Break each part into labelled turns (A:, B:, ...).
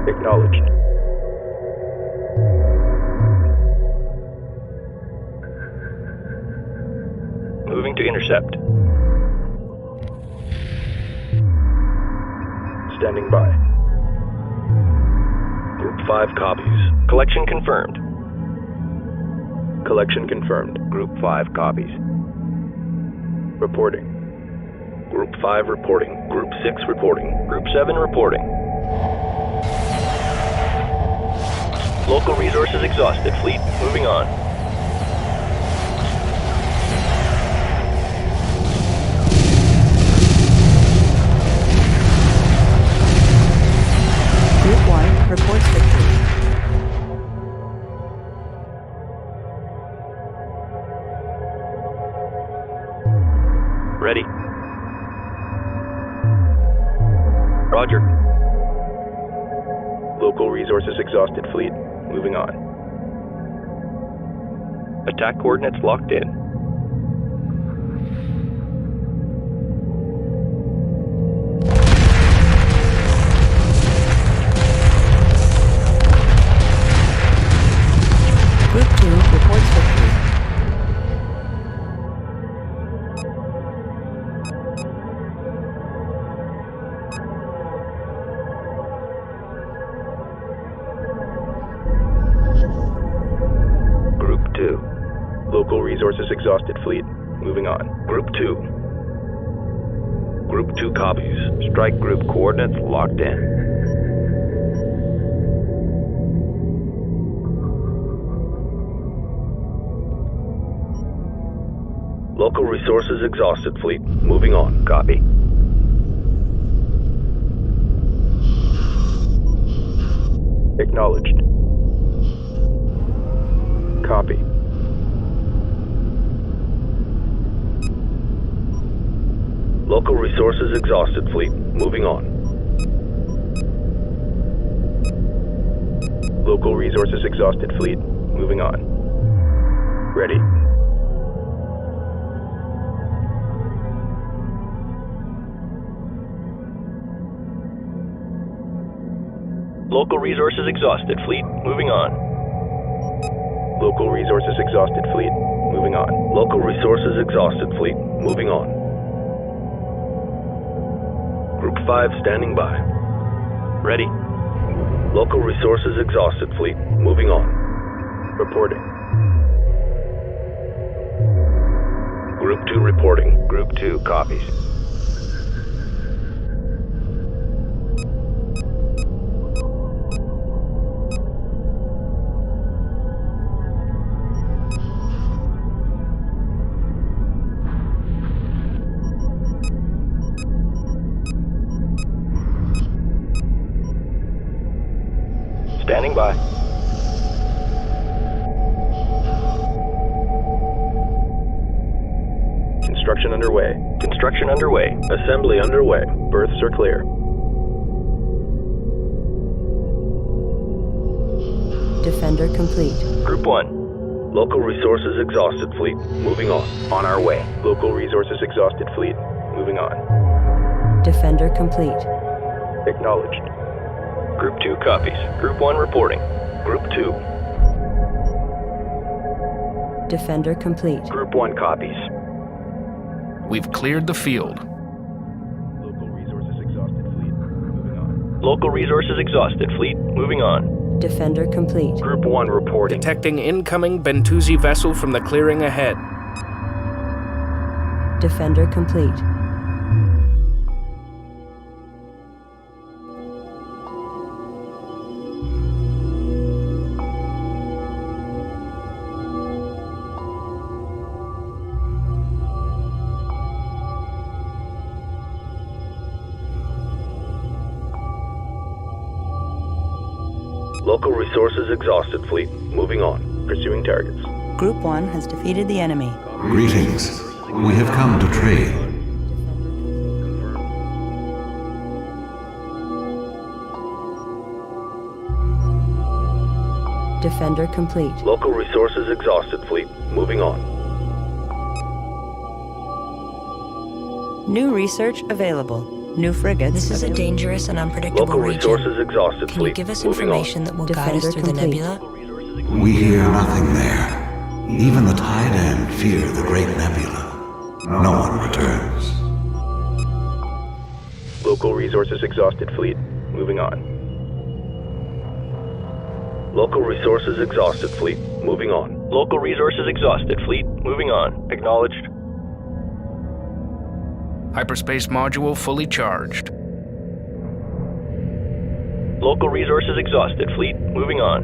A: Acknowledged. Moving to intercept. Standing by. Group 5 copies. Collection confirmed. Collection confirmed. Group 5 copies. Reporting. Group 5 reporting. Group 6 reporting. Group 7 reporting. Local resources exhausted. Fleet moving on.
B: Group 1 reports victory.
A: Ready. Roger. Local resources exhausted. Fleet moving on. Attack coordinates locked in.
B: Group 2 reports victory.
A: Group 2. Local resources exhausted. Fleet moving on. Group 2. Group 2 copies. Strike group coordinates locked in. Local resources exhausted. Fleet moving on. Copy. Acknowledged. Copy. Local resources exhausted. Fleet moving on. Local resources exhausted. Fleet moving on. Ready. Local resources exhausted. Fleet moving on. Local resources exhausted. Fleet moving on. Local resources exhausted. Fleet moving on. Group 5 standing by. Ready. Local resources exhausted. Fleet moving on. Reporting. Group 2 reporting. Group 2 copies. Standing by. Construction underway. Construction underway. Assembly underway. Berths are clear.
B: Defender complete.
A: Group 1. Local resources exhausted. Fleet moving on. On our way. Local resources exhausted. Fleet moving on.
B: Defender complete.
A: Acknowledged. Group 2 copies. Group 1 reporting. Group 2.
B: Defender complete.
A: Group 1 copies.
C: We've cleared the field.
A: Local resources exhausted. Fleet moving on. Local resources exhausted. Fleet moving on.
B: Defender complete.
A: Group 1 reporting.
C: Detecting incoming Bentusi vessel from the clearing ahead.
B: Defender complete.
A: Local resources exhausted. Fleet moving on. Pursuing targets.
B: Group 1 has defeated the enemy.
D: Greetings. We have come to trade.
B: Defender complete.
A: Local resources exhausted. Fleet moving on.
B: New research available. New frigates.
E: This is a dangerous and unpredictable
A: Local
E: region.
A: resources exhausted,
E: Can you
A: fleet.
E: give us
A: Moving
E: information that will guide us
B: Defender
E: through the
B: complete.
E: nebula?
D: We hear nothing there. Even the Tide End fear the great nebula. No one returns.
A: Local resources exhausted, fleet. Moving on. Local resources exhausted, fleet. Moving on. Local resources exhausted, fleet. Moving on. Acknowledged.
C: Hyperspace module fully charged.
A: Local resources exhausted, fleet. Moving on.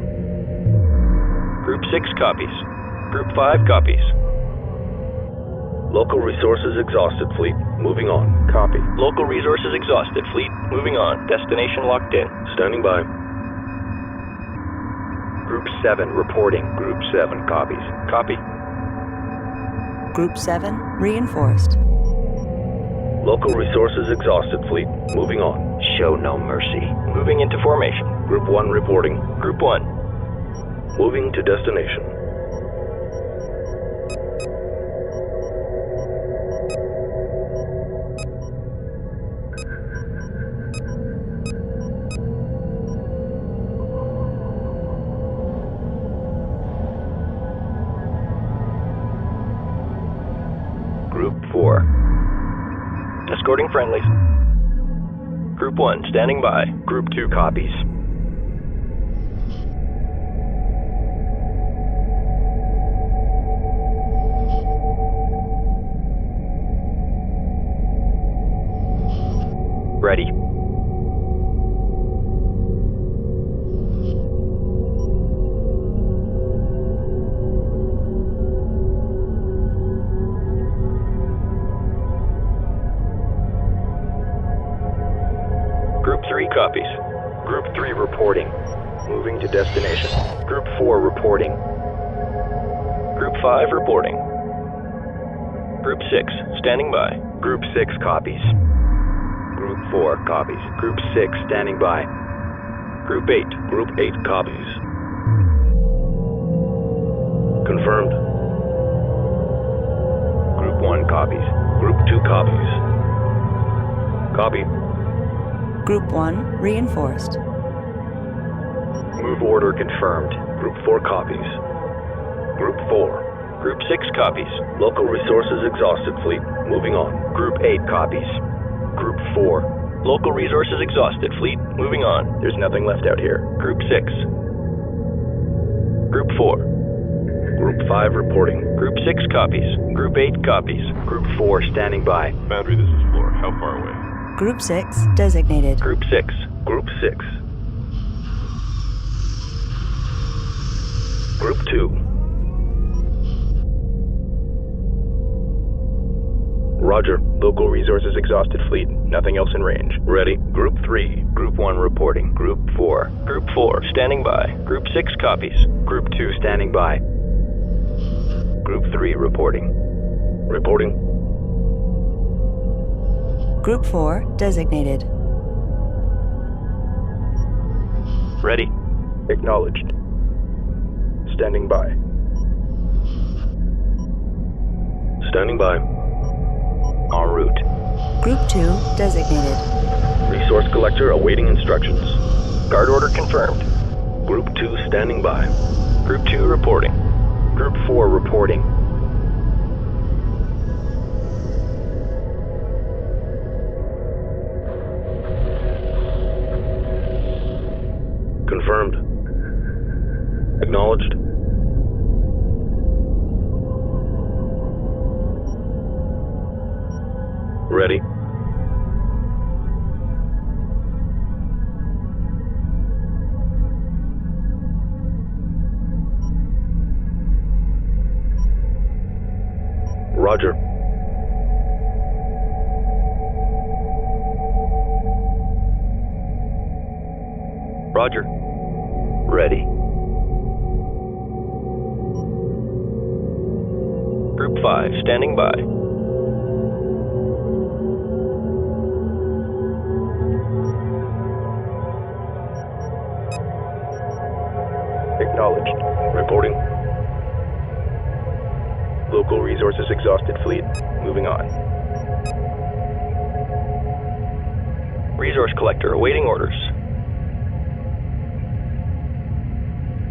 A: Group 6 copies. Group 5 copies. Local resources exhausted, fleet. Moving on. Copy. Local resources exhausted, fleet. Moving on. Destination locked in. Standing by. Group 7 reporting. Group 7 copies. Copy.
B: Group 7 reinforced.
A: Local resources exhausted, fleet. Moving on. Show no mercy. Moving into formation. Group 1 reporting. Group 1. Moving to destination. Group 4. Escorting friendlies. Group 1, standing by. Group 2 copies. Ready. Group 3 copies. Group 3 reporting. Moving to destination. Group 4 reporting. Group 5 reporting. Group 6 standing by. Group 6 copies. Group 4 copies. Group 6 standing by. Group 8. Group 8 copies. Confirmed. Group 1 copies. Group 2 copies. Copy.
B: Group 1 reinforced.
A: Move order confirmed. Group 4 copies. Group 4. Group 6 copies. Local resources exhausted, fleet. Moving on. Group 8 copies. Group 4. Local resources exhausted, fleet. Moving on. There's nothing left out here. Group 6. Group 4. Group 5 reporting. Group 6 copies. Group 8 copies. Group 4 standing by.
F: Boundary, this is 4. How far away?
B: Group 6 designated.
A: Group 6. Group 6. Group 2. Roger. Local resources exhausted, fleet. Nothing else in range. Ready. Group 3. Group 1 reporting. Group 4. Group 4 standing by. Group 6 copies. Group 2 standing by. Group 3 reporting. Reporting.
B: Group 4 designated.
A: Ready. Acknowledged. Standing by. Standing by. En route.
B: Group 2 designated.
A: Resource collector awaiting instructions. Guard order confirmed. Group 2 standing by. Group 2 reporting. Group 4 reporting. Confirmed. Acknowledged. Ready. Roger. Roger. Ready. Group 5 standing by. Acknowledged. Reporting. Local resources exhausted, fleet. Moving on. Resource collector awaiting orders.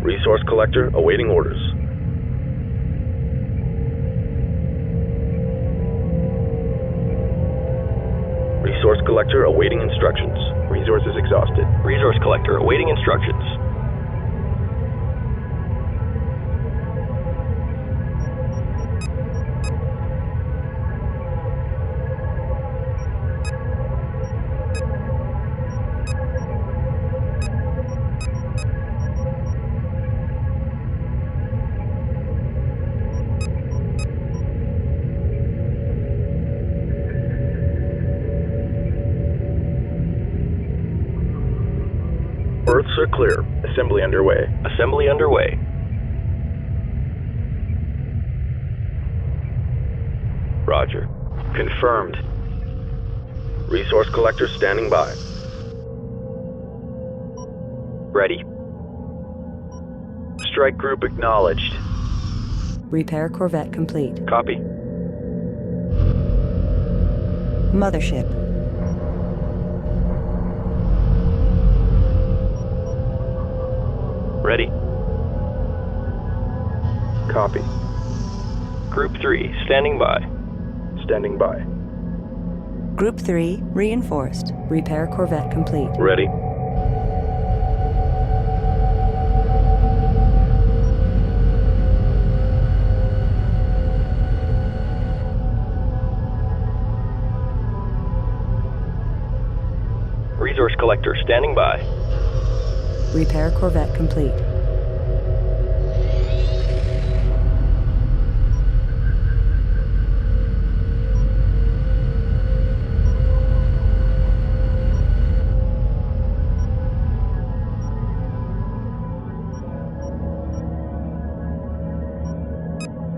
F: Resource collector awaiting orders. Resource collector awaiting instructions. Resources exhausted.
A: Resource collector awaiting instructions.
F: Berths are clear. Assembly underway.
A: Assembly underway.
F: Roger. Confirmed. Resource collector standing by.
A: Ready.
F: Strike group acknowledged.
B: Repair Corvette complete.
A: Copy.
B: Mothership.
A: Ready.
F: Copy.
A: Group 3 standing by.
F: Standing by.
B: Group 3 reinforced. Repair Corvette complete.
F: Ready.
A: Resource collector standing by.
B: Repair Corvette complete.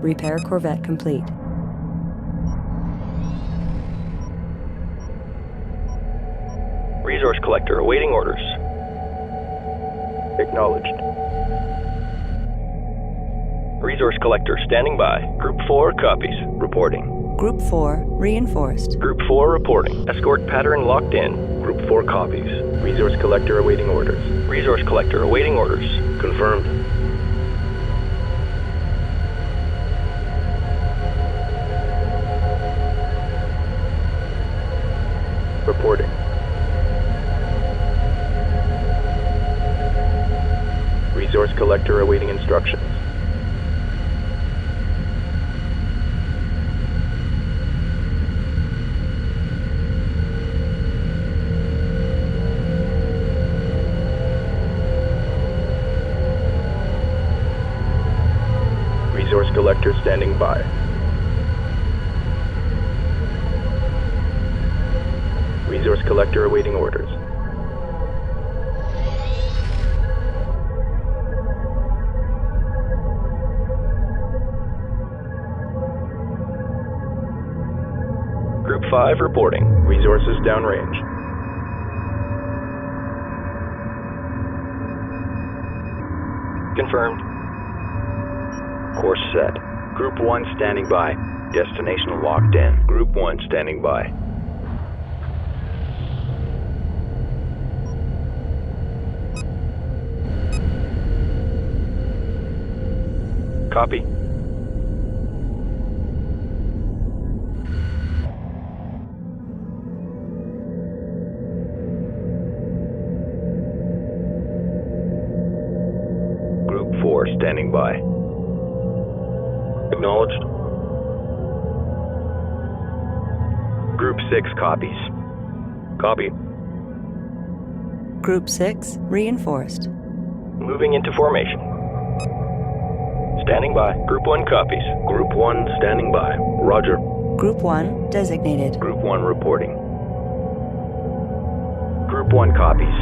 B: Repair Corvette complete.
A: Resource collector awaiting orders.
F: Acknowledged.
A: Resource collector standing by. Group 4 copies. Reporting.
B: Group 4 reinforced.
A: Group 4 reporting. Escort pattern locked in.
F: Group 4 copies. Resource collector awaiting orders.
A: Resource collector awaiting orders.
F: Confirmed. Reporting. Resource collector awaiting instructions. Resource collector standing by. Resource collector awaiting orders.
A: Group 5 reporting.
F: Resources downrange.
A: Confirmed.
F: Course set. Group 1 standing by. Destination locked in. Group 1 standing by.
A: Copy.
F: Group 4 standing by. Acknowledged. Group 6 copies. Copy.
B: Group 6 reinforced.
A: Moving into formation. Standing by. Group 1 copies.
F: Group 1 standing by. Roger.
B: Group 1 designated.
F: Group 1 reporting. Group 1 copies.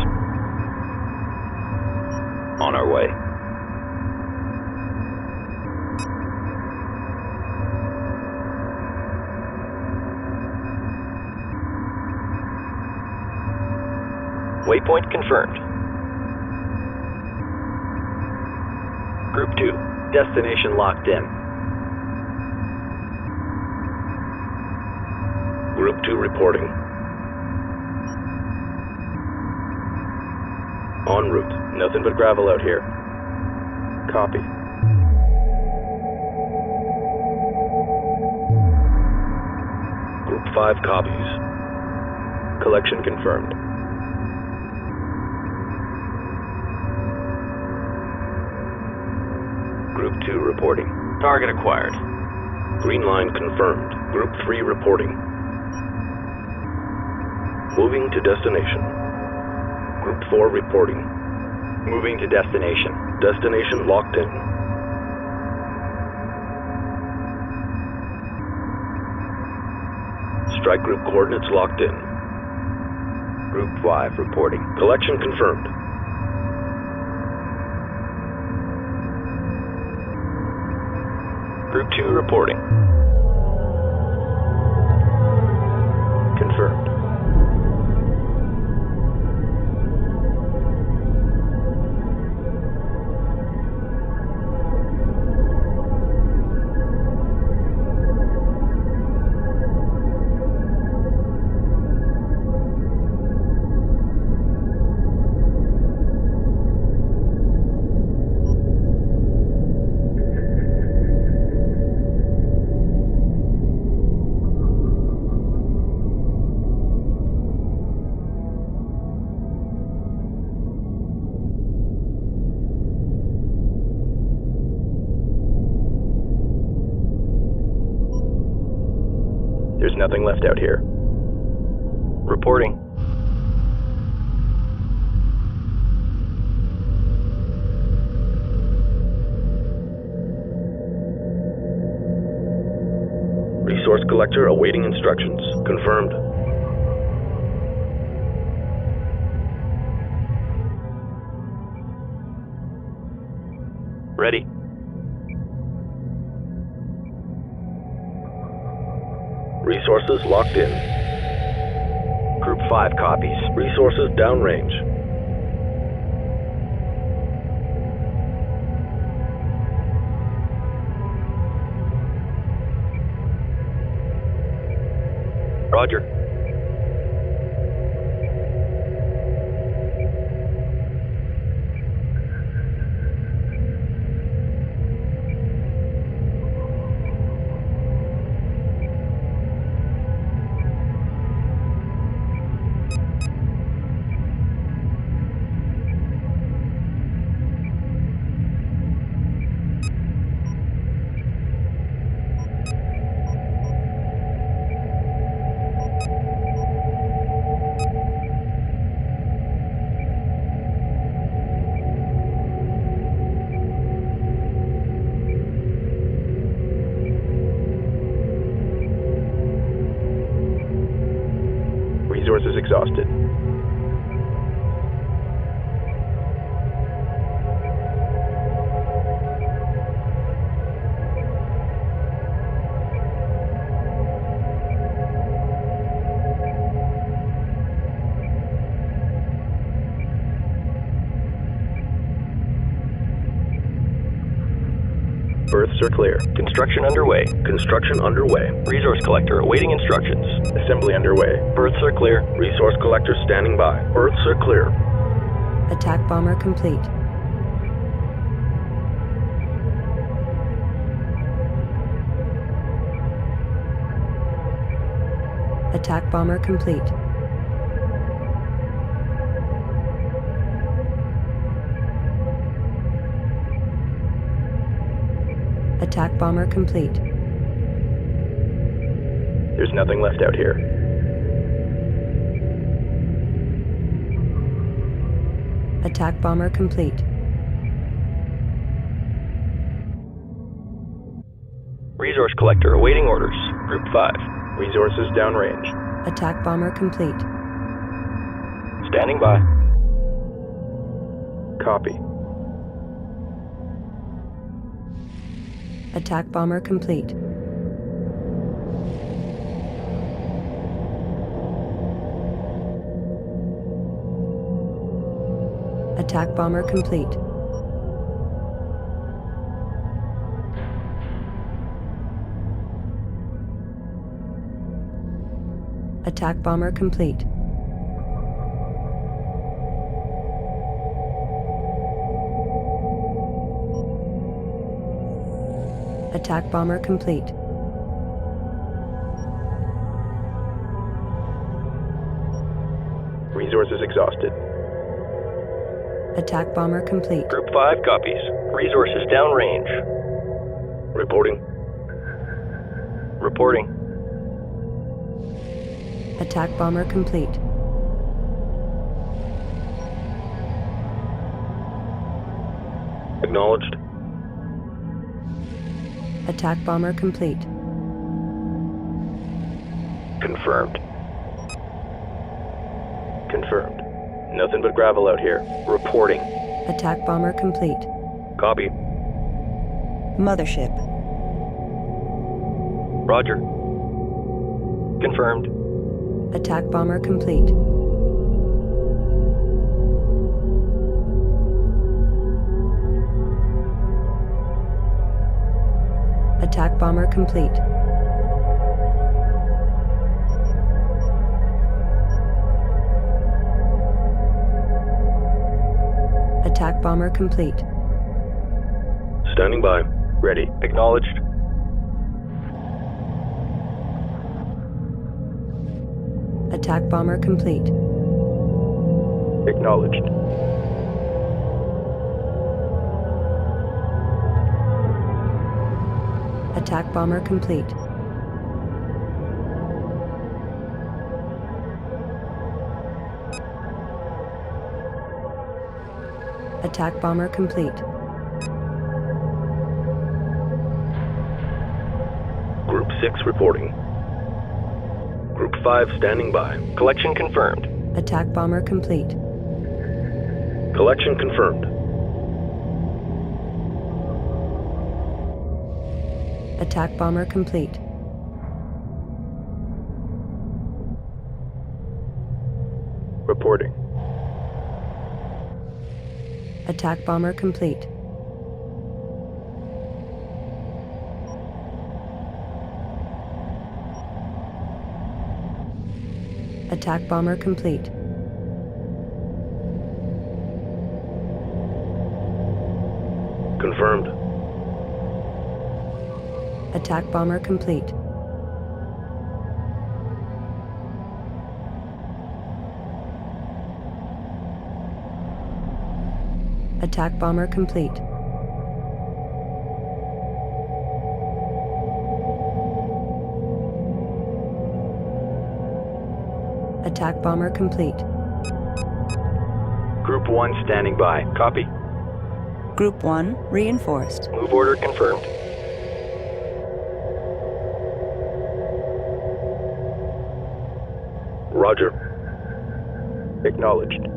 F: On our way.
A: Waypoint confirmed. Group 2.
F: Destination locked in. Group 2 reporting.
A: En route. Nothing but gravel out here. Copy. Group 5 copies. Collection confirmed. Group 2 reporting. Target acquired. Green line confirmed. Group 3 reporting. Moving to destination. Group 4 reporting. Moving to destination. Destination locked in. Strike group coordinates locked in. Group 5 reporting. Collection confirmed. Group 2 reporting. Confirmed. There's nothing left out here. Reporting. Resource collector awaiting instructions. Confirmed. Ready. Resources locked in. Group 5 copies. Resources downrange. Roger. Resources exhausted. Berths are clear. Construction underway. Construction underway. Resource collector awaiting instructions. Assembly underway. Berths are clear. Resource collector standing by. Berths are clear.
B: Attack bomber complete. Attack bomber complete. Attack bomber complete.
A: There's nothing left out here.
B: Attack bomber complete.
A: Resource collector awaiting orders. Group 5. Resources downrange.
B: Attack bomber complete.
A: Standing by. Copy.
B: Attack bomber complete. Attack bomber complete. Attack bomber complete. Attack bomber complete.
A: Resources exhausted.
B: Attack bomber complete.
A: Group 5 copies. Resources downrange. Reporting. Reporting.
B: Attack bomber complete.
A: Acknowledged.
B: Attack bomber complete.
A: Confirmed. Confirmed. Nothing but gravel out here. Reporting.
B: Attack bomber complete.
A: Copy.
E: Mothership.
A: Roger. Confirmed.
B: Attack bomber complete. Attack bomber complete. Attack bomber complete.
A: Standing by. Ready. Acknowledged.
B: Attack bomber complete.
A: Acknowledged.
B: Attack bomber complete. Attack bomber complete.
A: Group 6 reporting. Group 5 standing by. Collection confirmed.
B: Attack bomber complete.
A: Collection confirmed.
B: Attack bomber complete.
A: Reporting.
B: Attack bomber complete. Attack bomber complete.
A: Confirmed.
B: Attack bomber complete. Attack bomber complete. Attack bomber complete.
F: Group 1 standing by. Copy.
E: Group 1 reinforced.
A: Move order confirmed. Roger. Acknowledged.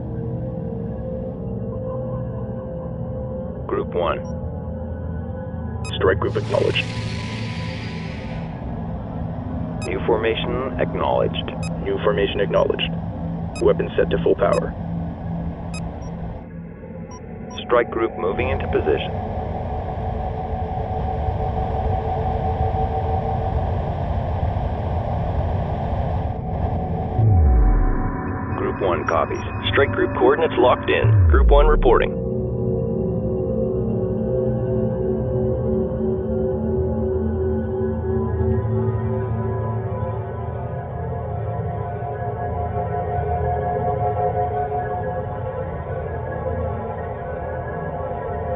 A: Group 1. Strike group acknowledged. New formation acknowledged. New formation acknowledged. Weapon set to full power. Strike group moving into position. Group 1 copies. Strike group coordinates locked in. Group 1 reporting.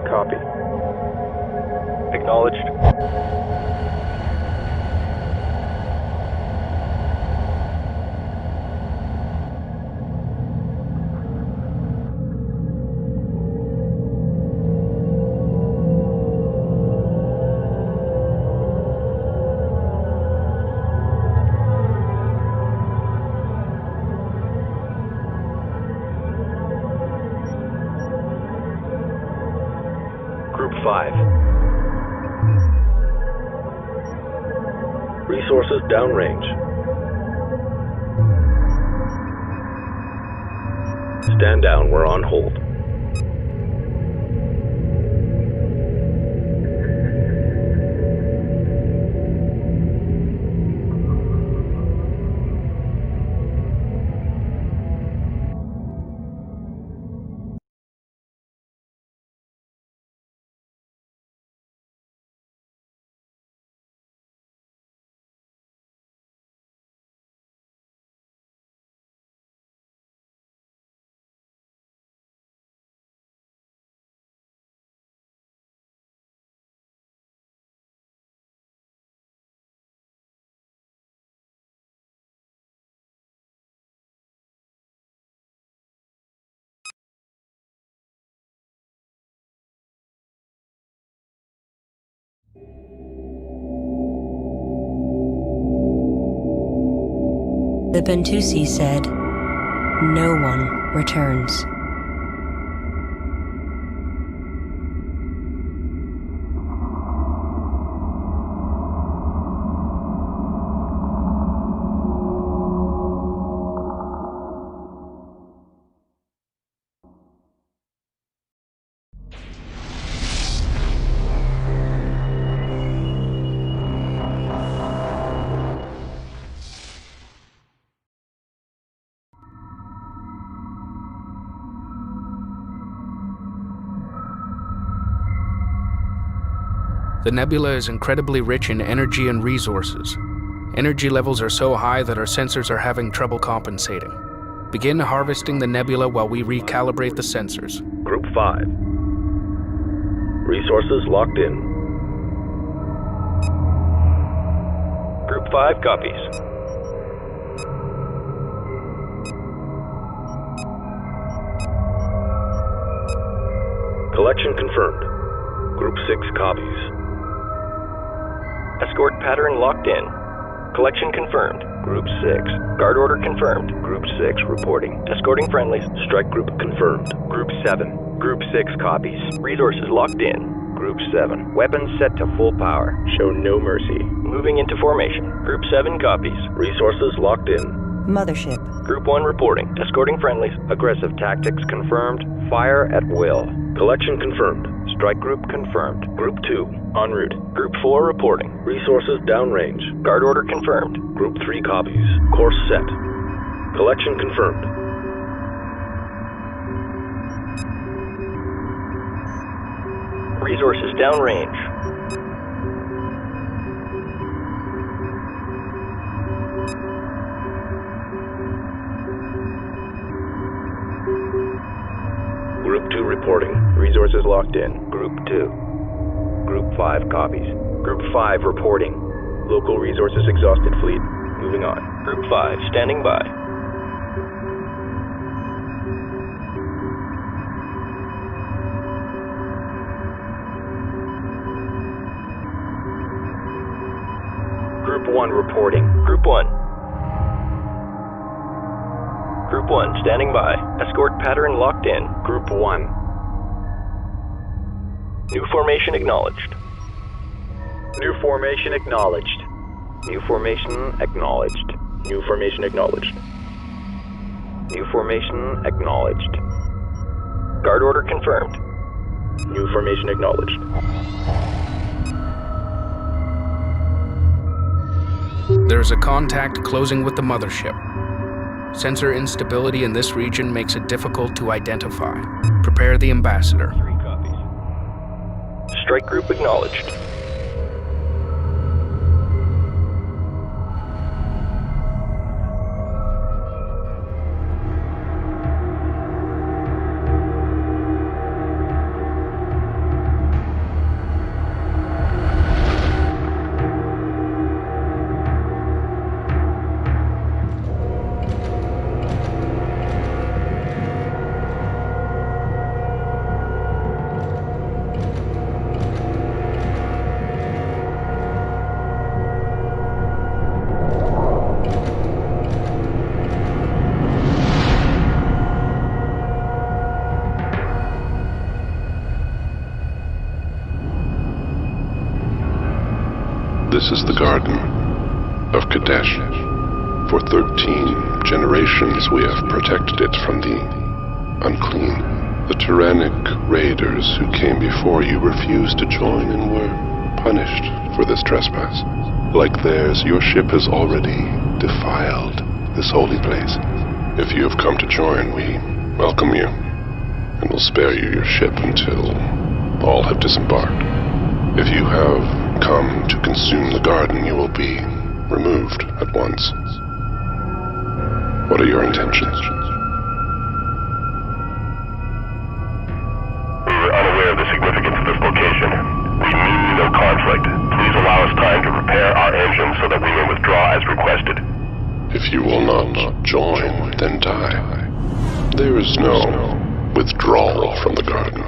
A: Copy. Acknowledged. Group 5. Resources downrange. Stand down, we're on hold.
E: The Bentusi said, "No one returns."
C: The nebula is incredibly rich in energy and resources. Energy levels are so high that our sensors are having trouble compensating. Begin harvesting the nebula while we recalibrate the sensors.
A: Group 5. Resources locked in. Group 5 copies. Collection confirmed. Group 6 copies. Escort pattern locked in. Collection confirmed. Group 6. Guard order confirmed. Group 6 reporting. Escorting friendlies. Strike group confirmed. Group 7. Group 6 copies. Resources locked in. Group 7. Weapons set to full power. Show no mercy. Moving into formation. Group 7 copies. Resources locked in.
E: Mothership.
A: Group 1 reporting. Escorting friendlies. Aggressive tactics confirmed. Fire at will. Collection confirmed. Strike group confirmed. Group 2 en route. Group 4 reporting. Resources downrange. Guard order confirmed. Group 3 copies. Course set. Collection confirmed. Resources downrange. Group 2 reporting. Resources locked in. Group 2. Group 5 copies. Group 5 reporting. Local resources exhausted fleet. Moving on. Group 5 standing by. Group 1 reporting. Group 1. Group 1 standing by. Escort pattern locked in. Group 1. New formation acknowledged. New formation acknowledged. New formation acknowledged. New formation acknowledged. New formation acknowledged. Guard order confirmed. New formation acknowledged.
C: There's a contact closing with the mothership. Sensor instability in this region makes it difficult to identify. Prepare the ambassador.
A: 3 copies. Strike group acknowledged.
G: This is the Garden of Kadesh. For 13 generations we have protected it from the unclean. The tyrannic raiders who came before you refused to join and were punished for this trespass. Like theirs, your ship has already defiled this holy place. If you have come to join, we welcome you, and will spare you your ship until all have disembarked. If you have come to consume the garden, you will be removed at once. What are your intentions?
H: We were unaware of the significance of this location. We mean no conflict. Please allow us time to repair our engine so that we may withdraw as requested.
G: If you will not join, then die. There is no withdrawal from the garden.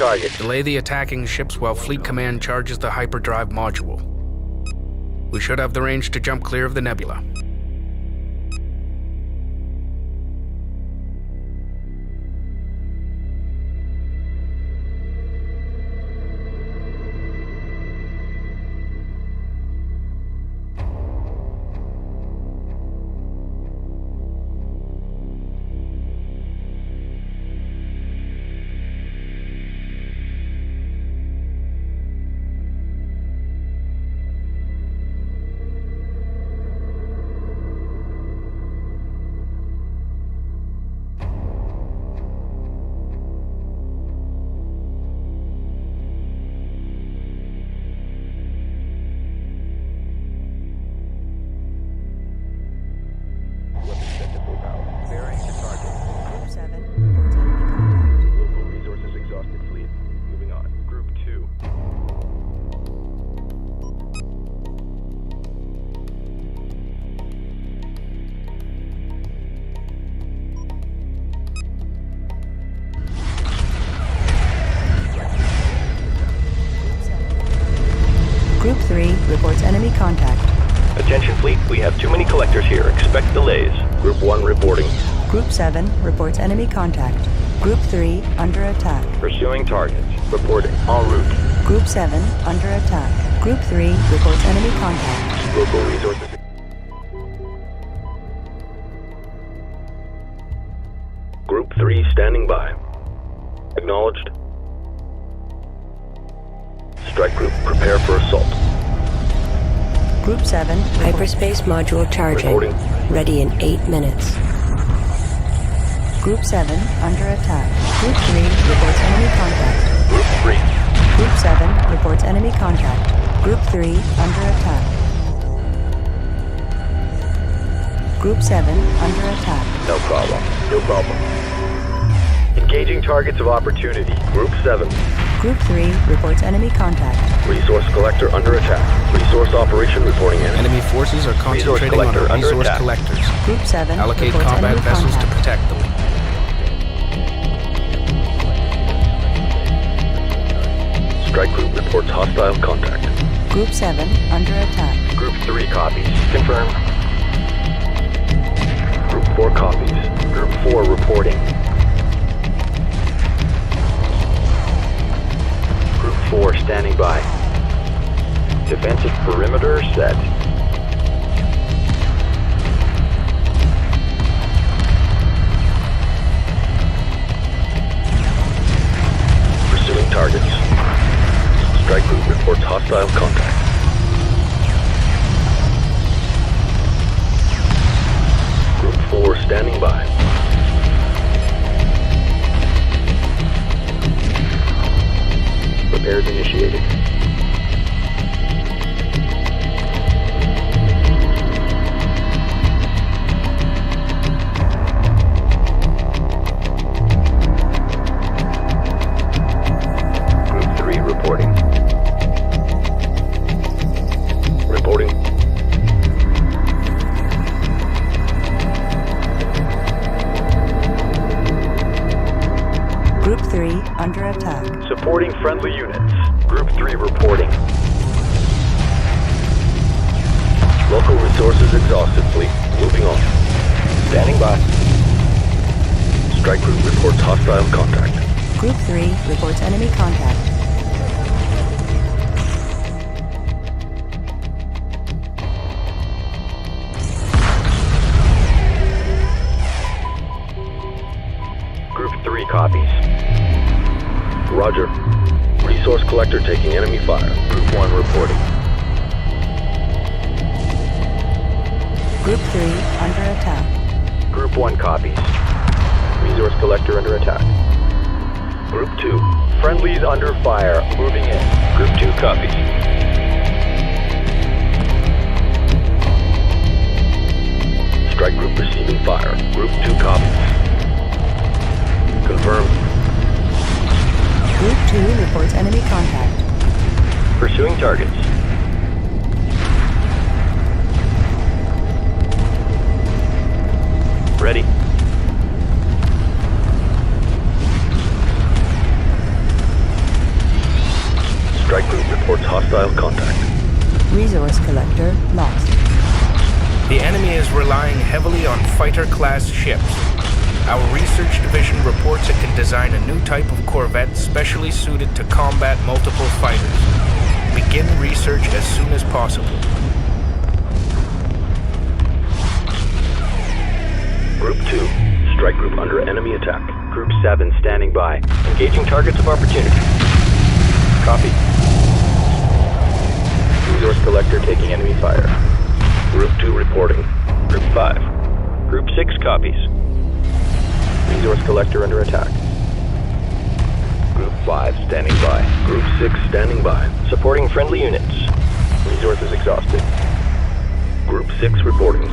F: targets.
C: Delay the attacking ships while Fleet Command charges the hyperdrive module. We should have the range to jump clear of the nebula.
F: Bearing to target.
B: Group 7 reports enemy contact.
F: Local resources exhausted, fleet. Moving on. Group 2.
B: Group 3 reports enemy contact.
A: Attention fleet, we have too many collectors here. Expect delays. Group 1 reporting.
B: Group 7 reports enemy contact. Group 3 under attack.
F: Pursuing targets. Reporting. En route.
B: Group 7 under attack. Group 3 reports enemy contact.
F: Local resources.
A: Group 3 standing by. Acknowledged. Strike group, prepare for assault.
B: Group 7
E: Hyperspace module charging.
A: Reporting.
E: Ready in 8 minutes.
B: Group 7 under attack. Group 3 reports enemy contact.
A: Group 3.
B: Group 7 reports enemy contact. Group 3 under attack. Group 7 under attack.
A: No problem. No problem.
F: Engaging targets of opportunity.
A: Group 7.
B: Group 3 reports enemy contact.
A: Resource collector under attack. Resource operation reporting in.
C: Enemy forces are concentrating on
A: collector
C: our
A: under
C: resource
A: attack.
C: collectors.
B: Group 7
C: Allocate
B: reports
C: combat
B: enemy
C: vessels to
B: contact.
C: protect them.
A: Strike group reports hostile contact.
B: Group 7 under attack.
F: Group 3 copies. Confirm.
A: Group 4 copies.
F: Group 4 reporting. Group 4 standing by. Defensive perimeter set.
A: Pursuing targets. Strike group reports hostile contact. Group 4 standing by. Repairs initiated. Group 3 reporting. Reporting.
B: Group 3 under attack.
F: Supporting friendly units. Group 3 reporting.
A: Local resources exhausted, fleet. Moving on. Standing by. Strike group reports hostile contact.
B: Group 3 reports enemy contact.
F: Group 3 copies.
A: Roger. Resource collector taking enemy fire.
F: Group 1 reporting.
B: Group 3 under attack.
F: Group 1 copies. Resource collector under attack.
A: Group 2.
F: Friendlies under fire. Moving in.
A: Group 2 copies. Strike group receiving fire. Group 2 copies. Confirmed.
B: Group 2 reports enemy contact.
F: Pursuing targets.
A: Ready. Strike Group reports hostile contact.
B: Resource collector lost.
C: The enemy is relying heavily on fighter-class ships. Our research division reports it can design a new type of corvette specially suited to combat multiple fighters. Begin research as soon as possible.
A: Group 2, Strike Group under enemy attack. Group 7 standing by. Engaging targets of opportunity. Copy. Resource collector taking enemy fire. Group 2 reporting. Group 5. Group 6 copies. Resource collector under attack. Group 5 standing by. Group 6 standing by. Supporting friendly units. Resources exhausted. Group 6 reporting.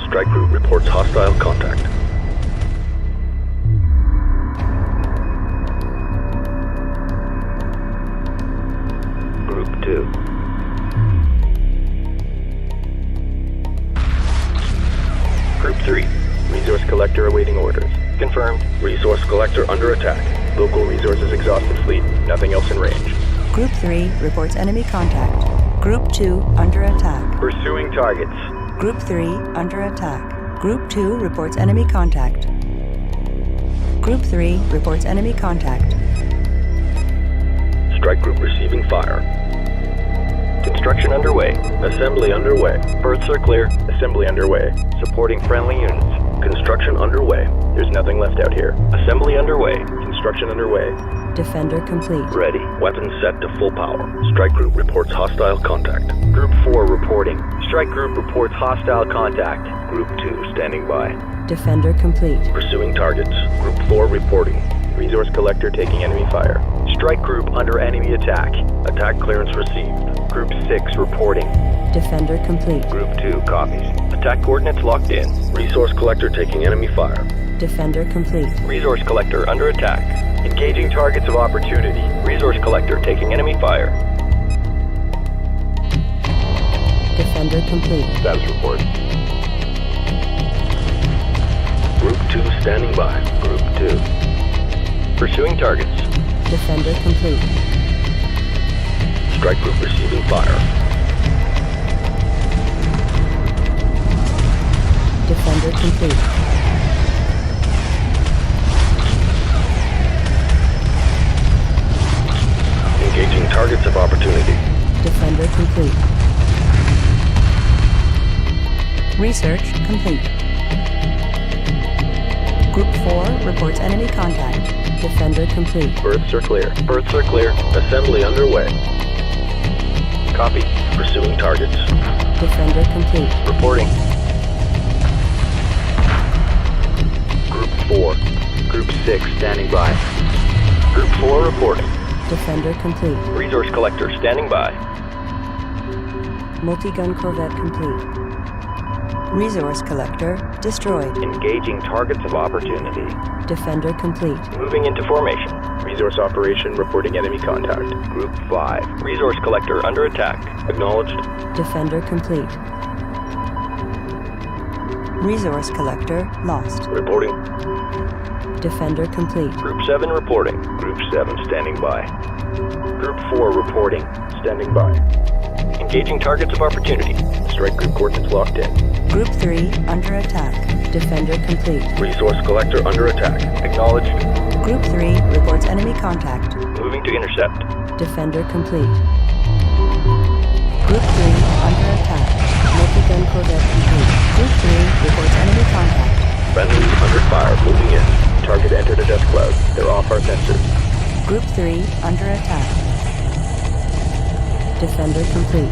A: Strike Group reports hostile contact. Group 2. Group 3. Resource collector awaiting orders. Confirmed. Resource collector under attack. Local resources exhausted fleet. Nothing else in range.
B: Group 3 reports enemy contact. Group 2 under attack.
A: Pursuing targets.
B: Group 3 under attack. Group 2 reports enemy contact. Group 3 reports enemy contact.
A: Strike Group receiving fire. Construction underway. Assembly underway. Berths are clear. Assembly underway. Supporting friendly units. Construction underway. There's nothing left out here. Assembly underway. Construction underway.
B: Defender complete.
A: Ready. Weapons set to full power. Strike Group reports hostile contact. Group 4 reporting. Strike Group reports hostile contact. Group 2 standing by.
B: Defender complete.
A: Pursuing targets. Group 4 reporting. Resource collector taking enemy fire. Strike Group under enemy attack. Attack clearance received. Group 6 reporting.
B: Defender complete.
A: Group 2 copies. Attack coordinates locked in. Resource collector taking enemy fire.
B: Defender complete.
A: Resource collector under attack. Engaging targets of opportunity. Resource collector taking enemy fire.
B: Defender complete.
A: Status report. Group 2 standing by. Group 2. Pursuing targets.
B: Defender complete.
A: Strike Group receiving fire.
B: Defender complete.
A: Engaging targets of opportunity.
B: Defender complete. Research complete. Group 4 reports enemy contact. Defender complete.
A: Berths are clear. Berths are clear. Assembly underway. Copy. Pursuing targets.
B: Defender complete.
A: Reporting. Group 4. Group 6 standing by. Group 4 reporting.
B: Defender complete.
A: Resource collector standing by.
B: Multi-gun corvette complete. Resource collector destroyed.
A: Engaging targets of opportunity.
B: Defender complete.
A: Moving into formation. Resource operation reporting enemy contact. Group 5. Resource collector under attack. Acknowledged.
B: Defender complete. Resource collector lost.
A: Reporting.
B: Defender complete.
A: Group 7 reporting. Group 7 standing by. Group 4 reporting. Standing by. Engaging targets of opportunity. Strike Group coordinates locked in.
B: Group 3 under attack. Defender complete.
A: Resource collector under attack. Acknowledged.
B: Group 3 reports enemy contact.
A: Moving to intercept.
B: Defender complete. Group 3 under attack. Multi-gun corvette complete. Group 3 reports enemy contact.
A: Friendlies under fire. Moving in. Target entered a dust cloud. They're off our sensors.
B: Group 3 under attack. Defender complete.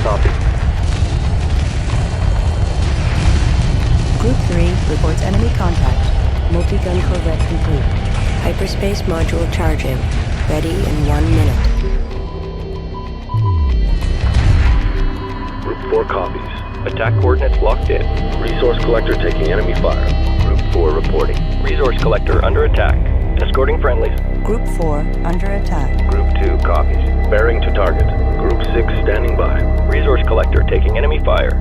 A: Copy.
B: Group 3 reports enemy contact. Multi-gun corvette complete. Hyperspace module charging. Ready in 1 minute.
A: Group 4 copies. Attack coordinates locked in. Resource collector taking enemy fire. Group 4 reporting. Resource collector under attack. Escorting friendlies.
B: Group 4 under attack.
A: Group 2 copies. Bearing to target. Group 6 standing by. Resource collector taking enemy fire.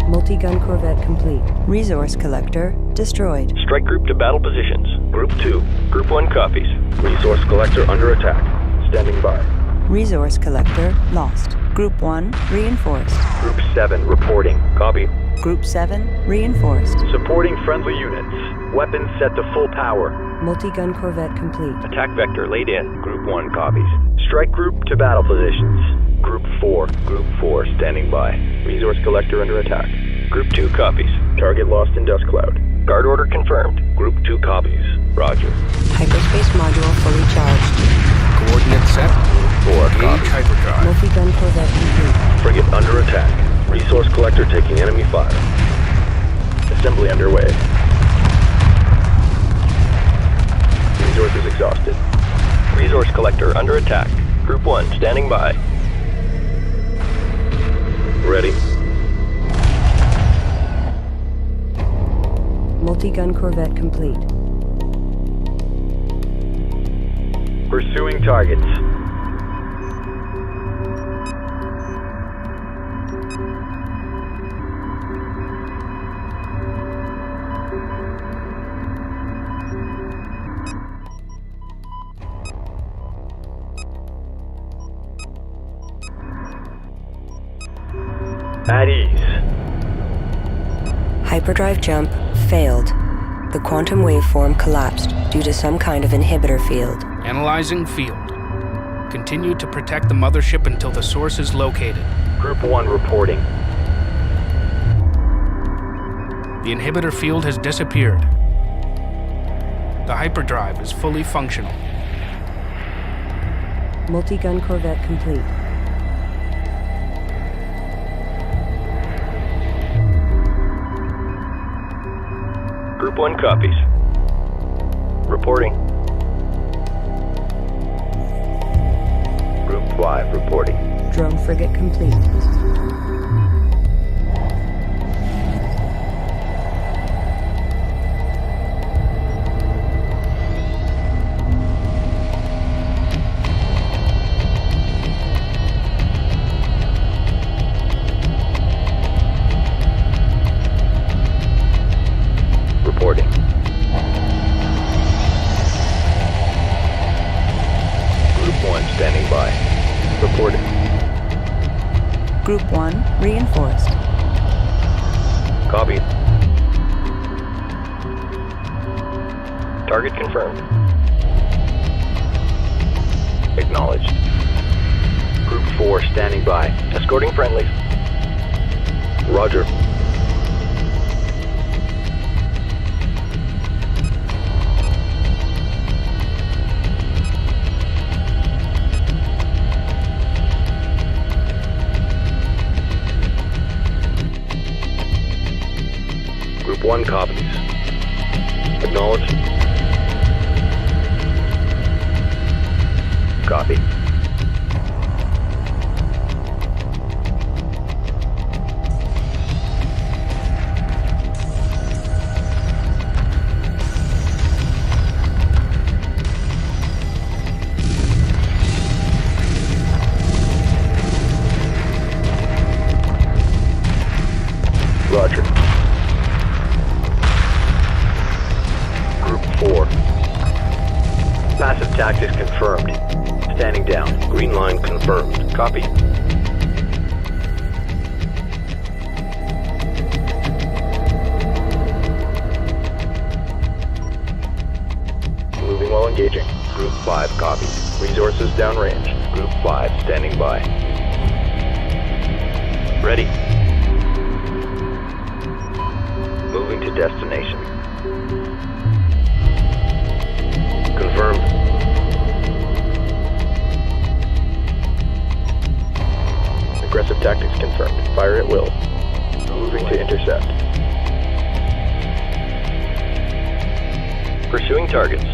B: Multi-gun corvette complete. Resource collector destroyed.
A: Strike Group to battle positions. Group 2. Group 1 copies. Resource collector under attack. Standing by.
B: Resource collector lost. Group 1 reinforced.
F: Group 7 reporting. Copy.
B: Group 7 reinforced.
F: Supporting friendly units. Weapons set to full power.
B: Multi-gun corvette complete.
F: Attack vector laid in. Group 1 copies. Strike group to battle positions. Group 4 standing by. Resource collector under attack. Group 2 copies. Target lost in dust cloud. Guard order confirmed. Group 2 copies. Roger.
E: Hyperspace module fully charged.
C: Coordinates set.
F: 4
C: Engage
F: copies.
C: hyperdrive.
B: Multi-gun corvette complete.
F: Frigate under attack. Resource collector taking enemy fire. Assembly underway. Resources exhausted. Resource collector under attack. Group 1 standing by. Ready.
B: Multi-gun corvette complete.
F: Pursuing targets. At ease.
E: Hyperdrive jump failed. The quantum waveform collapsed due to some kind of inhibitor field.
C: Analyzing field. Continue to protect the mothership until the source is located.
F: Group 1 reporting.
C: The inhibitor field has disappeared. The hyperdrive is fully functional.
B: Multi-gun corvette complete.
F: Group 1 copies. Reporting. Group 5 reporting.
B: Drone frigate complete.
F: Reporting. Group 1 standing by. Reporting.
B: Group 1 reinforced.
F: Copy. Target confirmed. Acknowledged. Group 4 standing by. Escorting friendlies. Roger. Group 1 copies. Acknowledged. Copy. Roger. Group 4. Passive tactics confirmed. Standing down. Green line confirmed. Copy. Moving while engaging. Group 5 copies. Resources downrange. Group 5 standing by. Ready. Moving to destination. Confirmed. Aggressive tactics confirmed. Fire at will. Moving to intercept. Pursuing targets.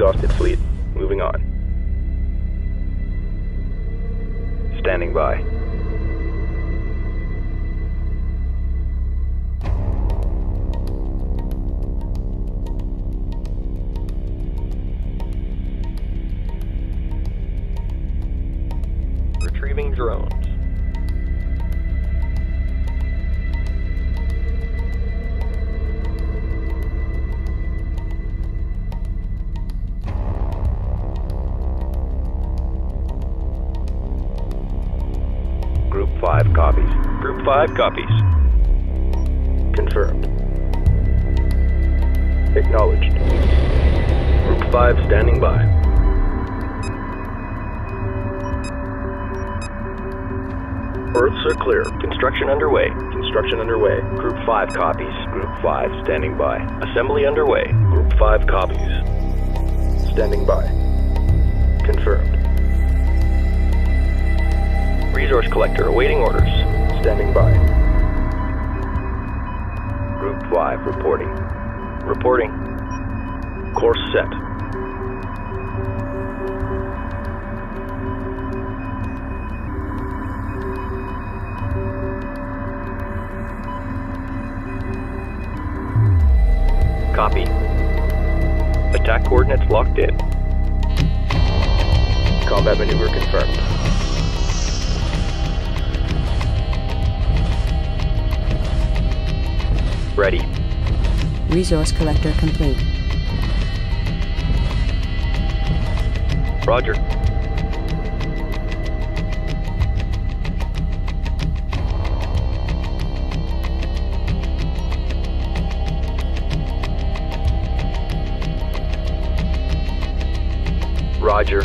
F: exhausted fleet. Moving on. Standing by. Retrieving drones. Group 5 copies. Group 5 copies. Confirmed. Acknowledged. Group 5 standing by. Berths are clear. Construction underway. Construction underway. Group 5 copies. Group 5 standing by. Assembly underway. Group 5 copies. Standing by. Confirmed. Resource collector awaiting orders. Standing by. Group 5 reporting. Reporting. Course set. Copy. Attack coordinates locked in. Combat maneuver confirmed. Ready.
B: Resource collector complete.
F: Roger. Roger.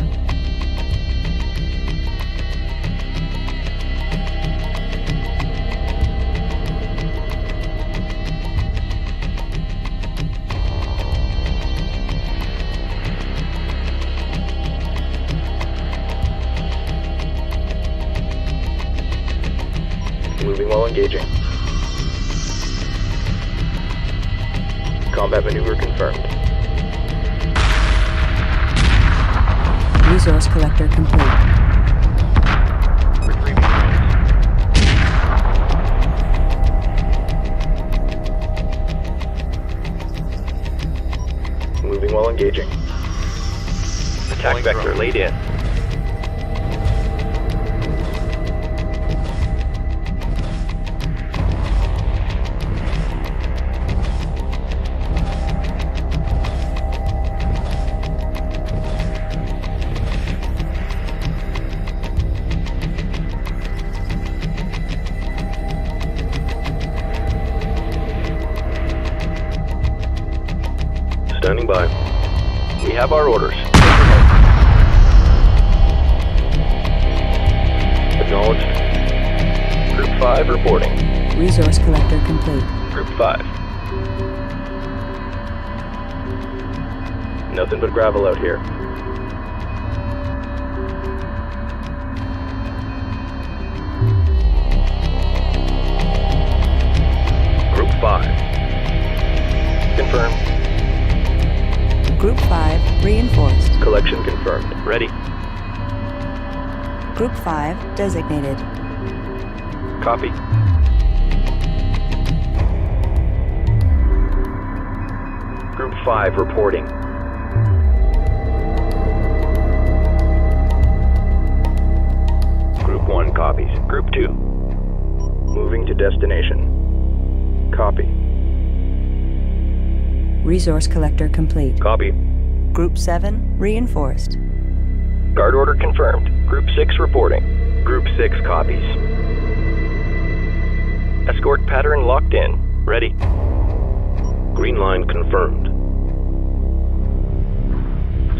F: Moving while engaging. Combat maneuver confirmed.
B: Resource collector complete.
F: Retrieving drones. Moving while engaging. Attack vector laid in. Standing by. We have our orders. Acknowledged. Group 5 reporting.
B: Resource collector complete.
F: Group 5. Nothing but gravel out here. Group 5. Confirmed.
B: Group 5 reinforced.
F: Collection confirmed. Ready.
B: Group 5 designated.
F: Copy. Group 5 reporting. Group 1 copies. Group 2. Moving to destination. Copy.
B: Resource collector complete.
F: Copy.
B: Group 7 reinforced.
F: Guard order confirmed. Group 6 reporting. Group 6 copies. Escort pattern locked in. Ready. Green line confirmed.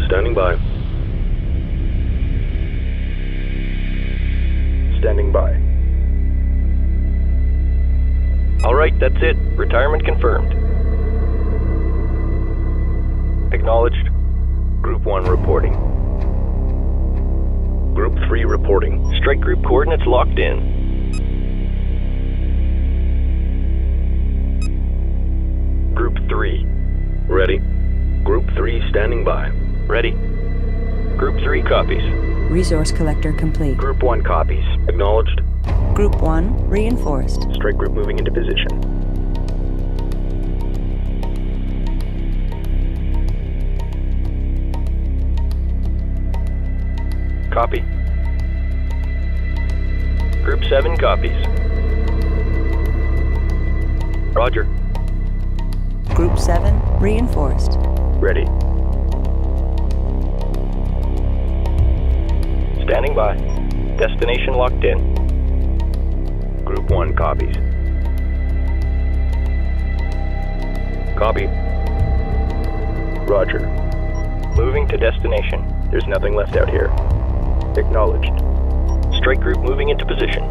F: Standing by. Standing by. All right, that's it. Retirement confirmed. Acknowledged. Group 1 reporting. Group 3 reporting. Strike group coordinates locked in. Group 3. Ready. Group 3 standing by. Ready. Group 3 copies.
B: Resource collector complete.
F: Group 1 copies. Acknowledged.
B: Group 1 reinforced.
F: Strike group moving into position. Copy. Group 7 copies. Roger.
B: Group 7 reinforced.
F: Ready. Standing by. Destination locked in. Group 1 copies. Copy. Roger. Moving to destination. There's nothing left out here. Acknowledged. Strike group moving into position.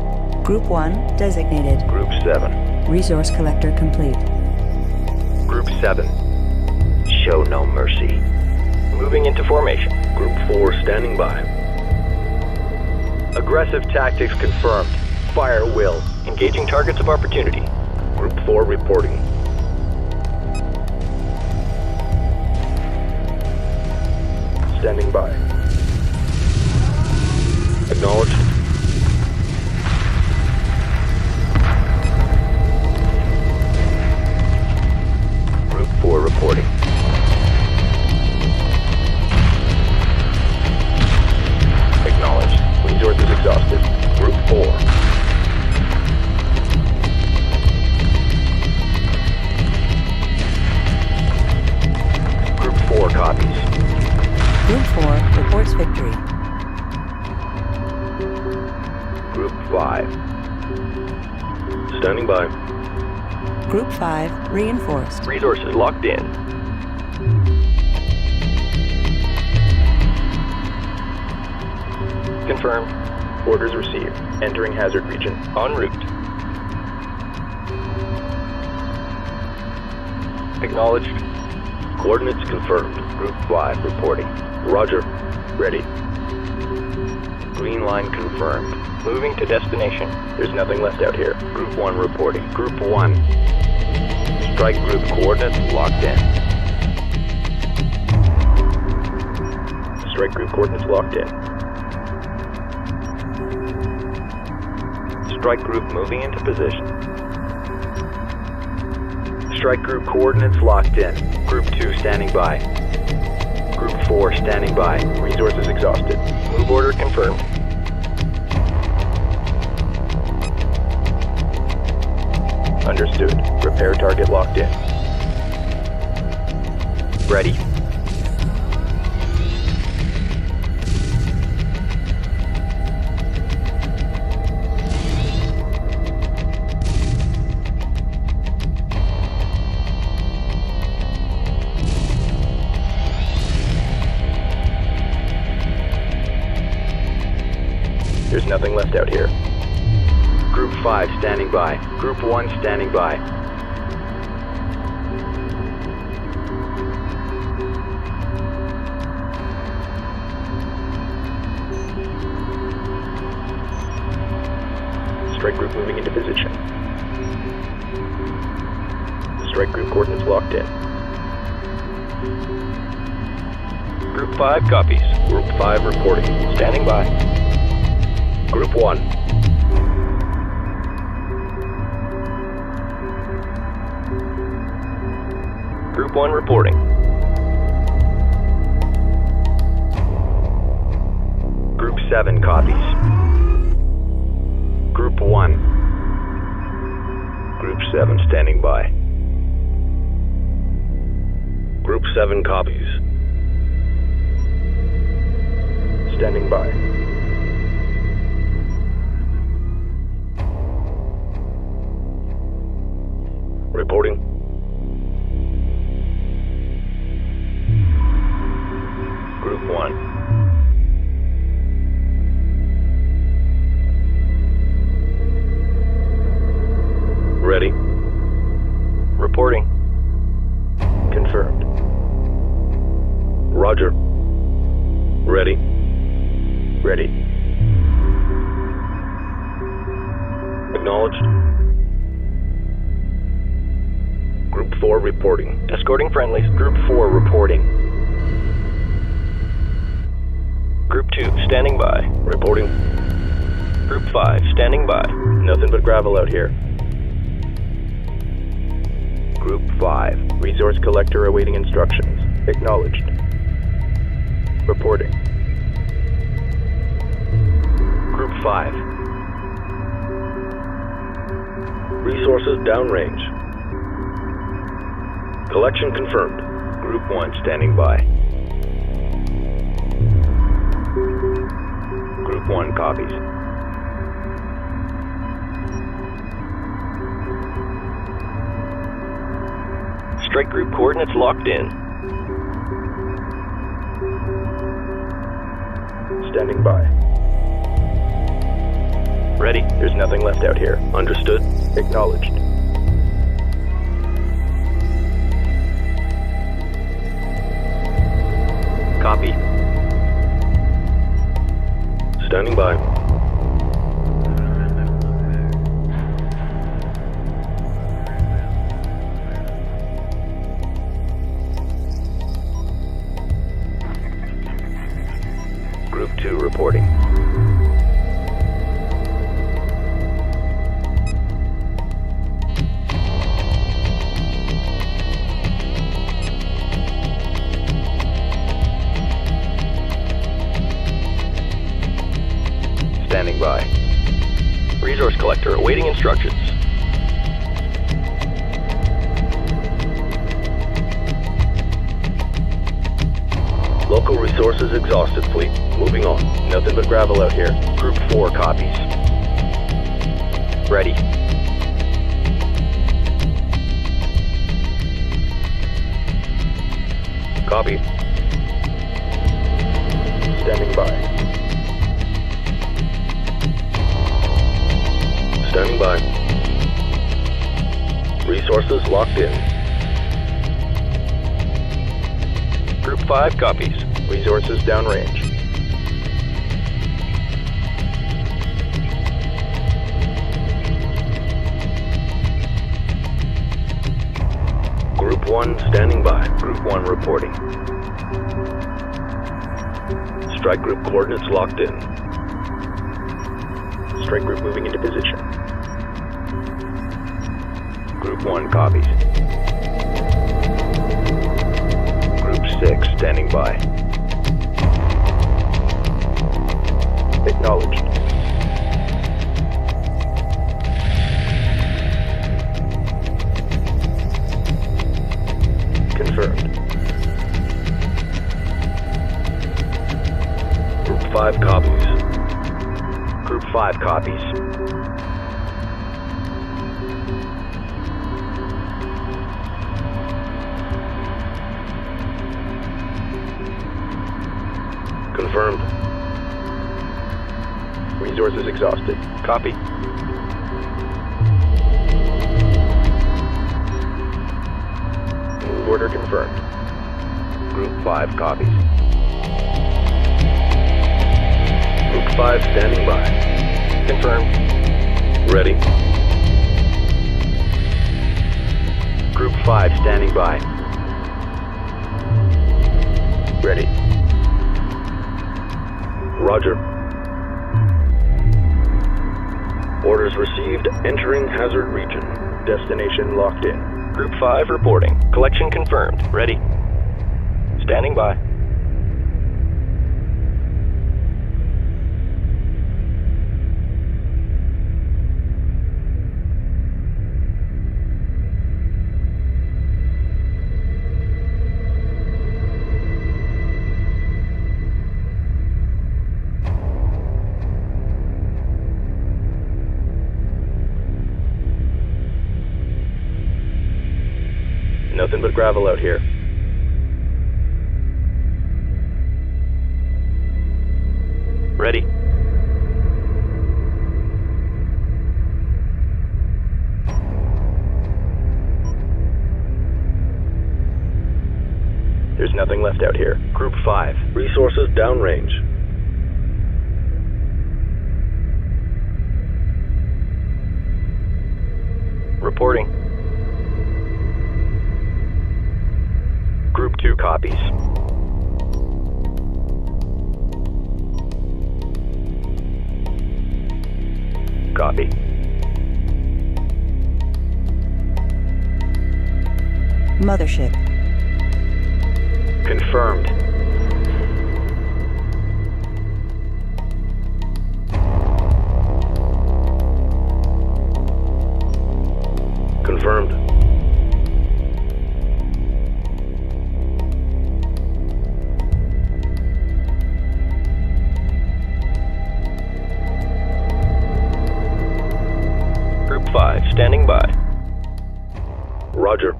B: Group 1 designated.
F: Group 7.
B: Resource collector complete.
F: Group 7. Show no mercy. Moving into formation. Group 4 standing by. Aggressive tactics confirmed. Fire will. Engaging targets of opportunity. Group 4 reporting. Standing by. Acknowledged. Group 4 reporting. Acknowledged. Resources exhausted. Group 4. Group 4 copies.
B: Group 4 reports victory.
F: Group 5. Standing by.
B: Group 5 reinforced.
F: Resources locked in. Confirmed. Orders received. Entering hazard region. En route. Acknowledged. Coordinates confirmed. Group 5 reporting. Roger. Ready. Green line confirmed. Moving to destination. There's nothing left out here. Group 1 reporting. Group 1. Strike group coordinates locked in. Strike group coordinates locked in. Strike group moving into position. Strike group coordinates locked in. Group 2 standing by. Group 4 standing by. Resources exhausted. Move order confirmed. Understood. Repair target locked in. Ready. There's nothing left out here. Group 5 standing by. Group 1 standing by. Strike group moving into position. Strike group coordinates locked in. Group 5 copies. Group 5 reporting. Standing by. Group 1. Group 1 reporting. Group 7 copies. Group 1. Group 7 standing by. Group 7 copies. Standing by. Reporting. Group 1. Ready. Reporting. Confirmed. Roger. Ready. Ready. Acknowledged. Group 4 reporting. Escorting friendlies. Group 4 reporting.
A: Group 2, standing by. Reporting. Group 5, standing by. Nothing but gravel out here. Group 5, resource collector awaiting instructions. Acknowledged. Reporting. Group 5. Resources downrange. Collection confirmed. Group 1 standing by. Group 1 copies. Strike group coordinates locked in. Standing by. Ready. There's nothing left out here. Understood. Acknowledged. Copy. Standing by. Group 2 reporting. Standing by. Resource collector awaiting instructions. Local resources exhausted, fleet. Moving on. Nothing but gravel out here. Group 4 copies. Ready. Copy. Standing by. Standing by. Resources locked in. Group 5 copies. Resources downrange. Group 1 standing by. Group 1 reporting. Strike group coordinates locked in. Strike group moving into position. Group 1 copies. Group 6 standing by. Acknowledged. Confirmed. Group 5 copies. Group 5 copies. Confirmed. Resources exhausted. Copy. Move order confirmed. Group 5 copies. Group 5 standing by. Confirmed. Ready. Group 5 standing by. Ready. Roger. Orders received. Entering hazard region. Destination locked in. Group 5 reporting. Collection confirmed. Ready. Standing by. Nothing but gravel out here. Ready. There's nothing left out here. Group 5. Resources downrange. Reporting. Group 2 copies.
F: copy.
B: Mothership.
F: Confirmed. Confirmed. Group 5, standing by. Roger.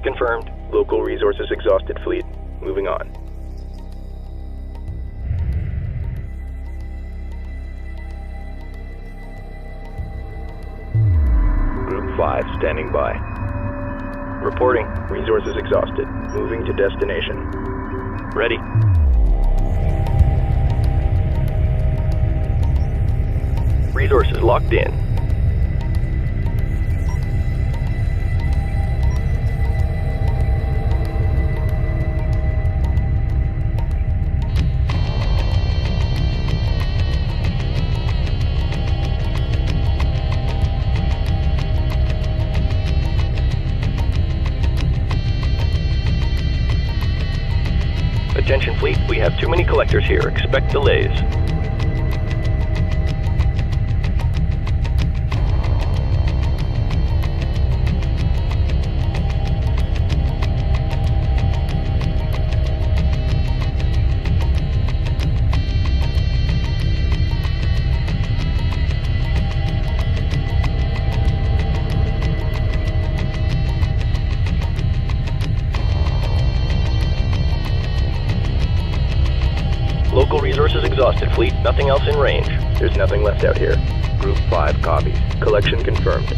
F: Confirmed. Local resources exhausted fleet. Moving on. Group 5, standing by. Reporting. Resources exhausted. Moving to destination. Ready. Resources locked in. Attention fleet, we have too many collectors here. Expect delays. Local resources exhausted, fleet. Nothing else in range. There's nothing left out here. Group 5 copies. Collection confirmed.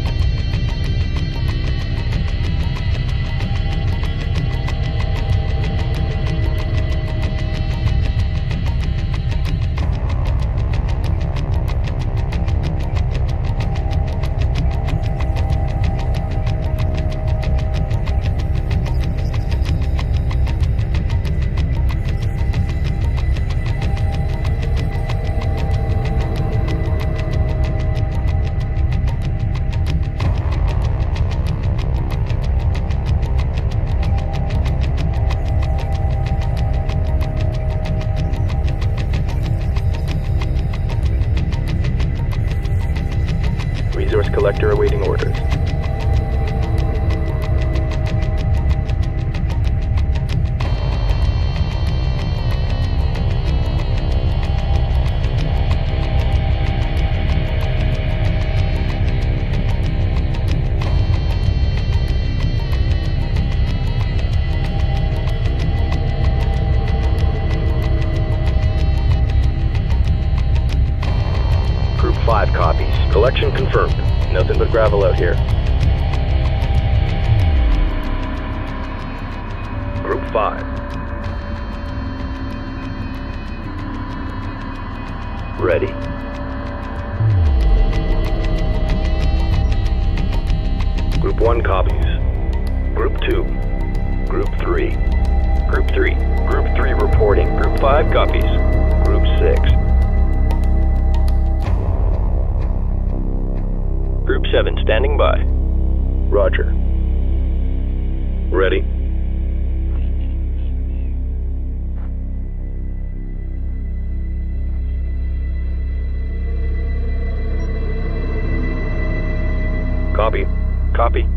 F: Resource collector awaiting orders. Group 5 copies. Collection confirmed. Nothing but gravel out here. Group 5. Ready. Group 1 copies. Group 2. Group 3. Group 3. Group 3 reporting. Group 5 copies. Group 6. Group 7 standing by. Roger. Ready. Copy. Copy.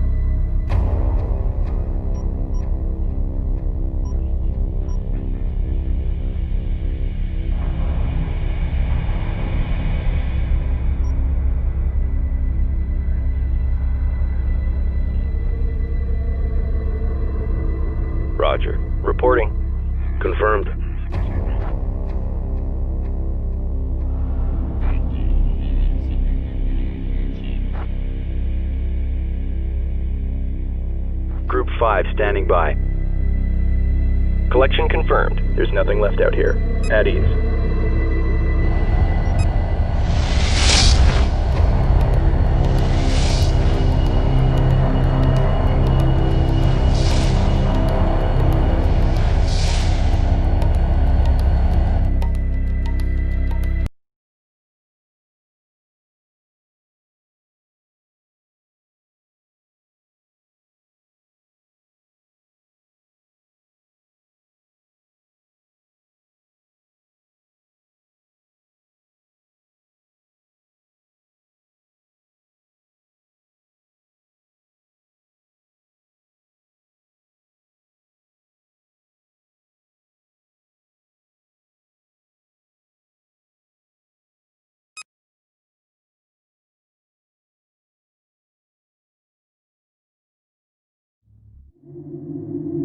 F: Roger. Reporting. Confirmed. Group 5 standing by. Collection confirmed. There's nothing left out here. At ease.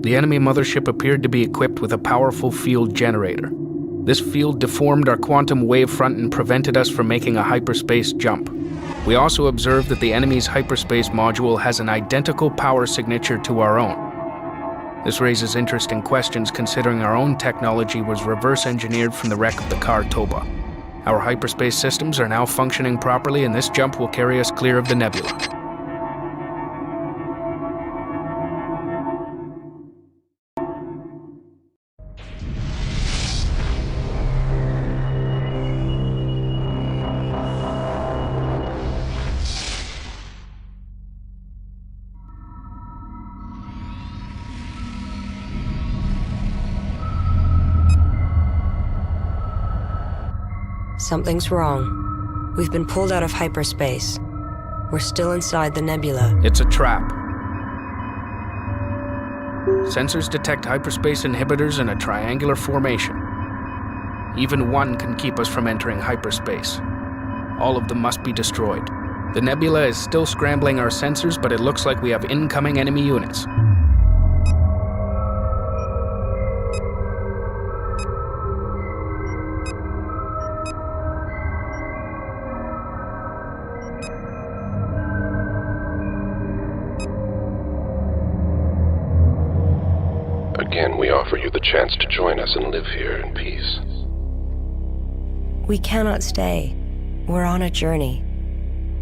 C: The enemy mothership appeared to be equipped with a powerful field generator. This field deformed our quantum wavefront and prevented us from making a hyperspace jump. We also observed that the enemy's hyperspace module has an identical power signature to our own. This raises interesting questions considering our own technology was reverse engineered from the wreck of the car Toba. Our hyperspace systems are now functioning properly, and this jump will carry us clear of the nebula.
E: Something's wrong. We've been pulled out of hyperspace. We're still inside the nebula.
C: It's a trap. Sensors detect hyperspace inhibitors in a triangular formation. Even one can keep us from entering hyperspace. All of them must be destroyed. The nebula is still scrambling our sensors, but it looks like we have incoming enemy units.
G: Again, we offer you the chance to join us and live here in peace.
E: We cannot stay. We're on a journey.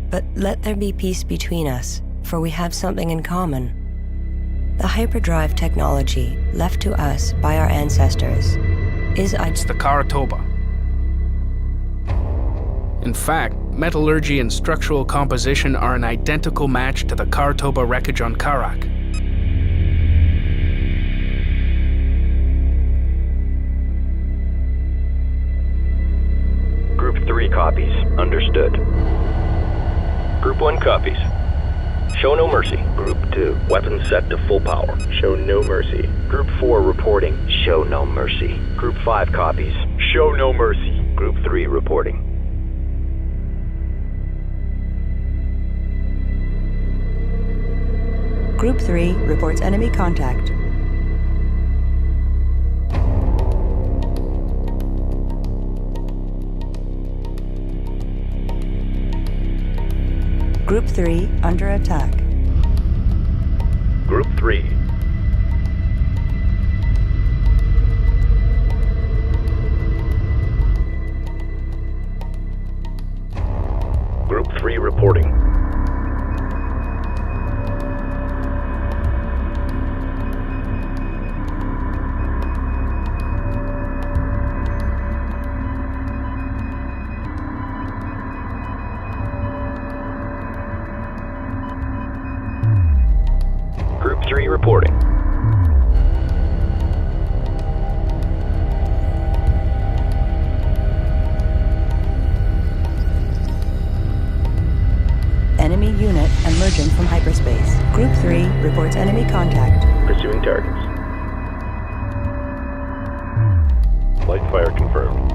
E: But let there be peace between us, for we have something in common. The hyperdrive technology left to us by our ancestors is
C: It's the car Toba. In fact, metallurgy and structural composition are an identical match to the car Toba wreckage on Karak.
F: Group 3 copies. Understood. Group 1 copies. Show no mercy. Group 2. Weapons set to full power. Show no mercy. Group 4 reporting. Show no mercy. Group 5 copies. Show no mercy. Group 3 reporting.
B: Group 3 reports enemy contact. Group 3 under attack.
F: Group 3. Group 3 reporting. Group 3 reporting.
B: Enemy unit emerging from hyperspace. Group 3 reports enemy contact.
F: Pursuing targets. Light fire confirmed.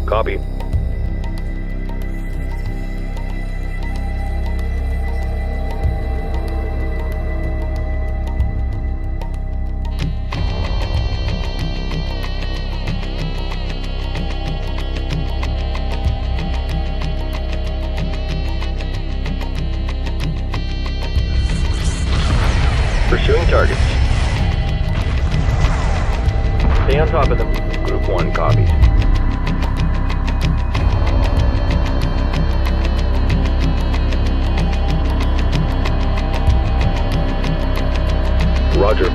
F: Copy. Pursuing targets. Stay on top of them. Group 1 copies. Roger.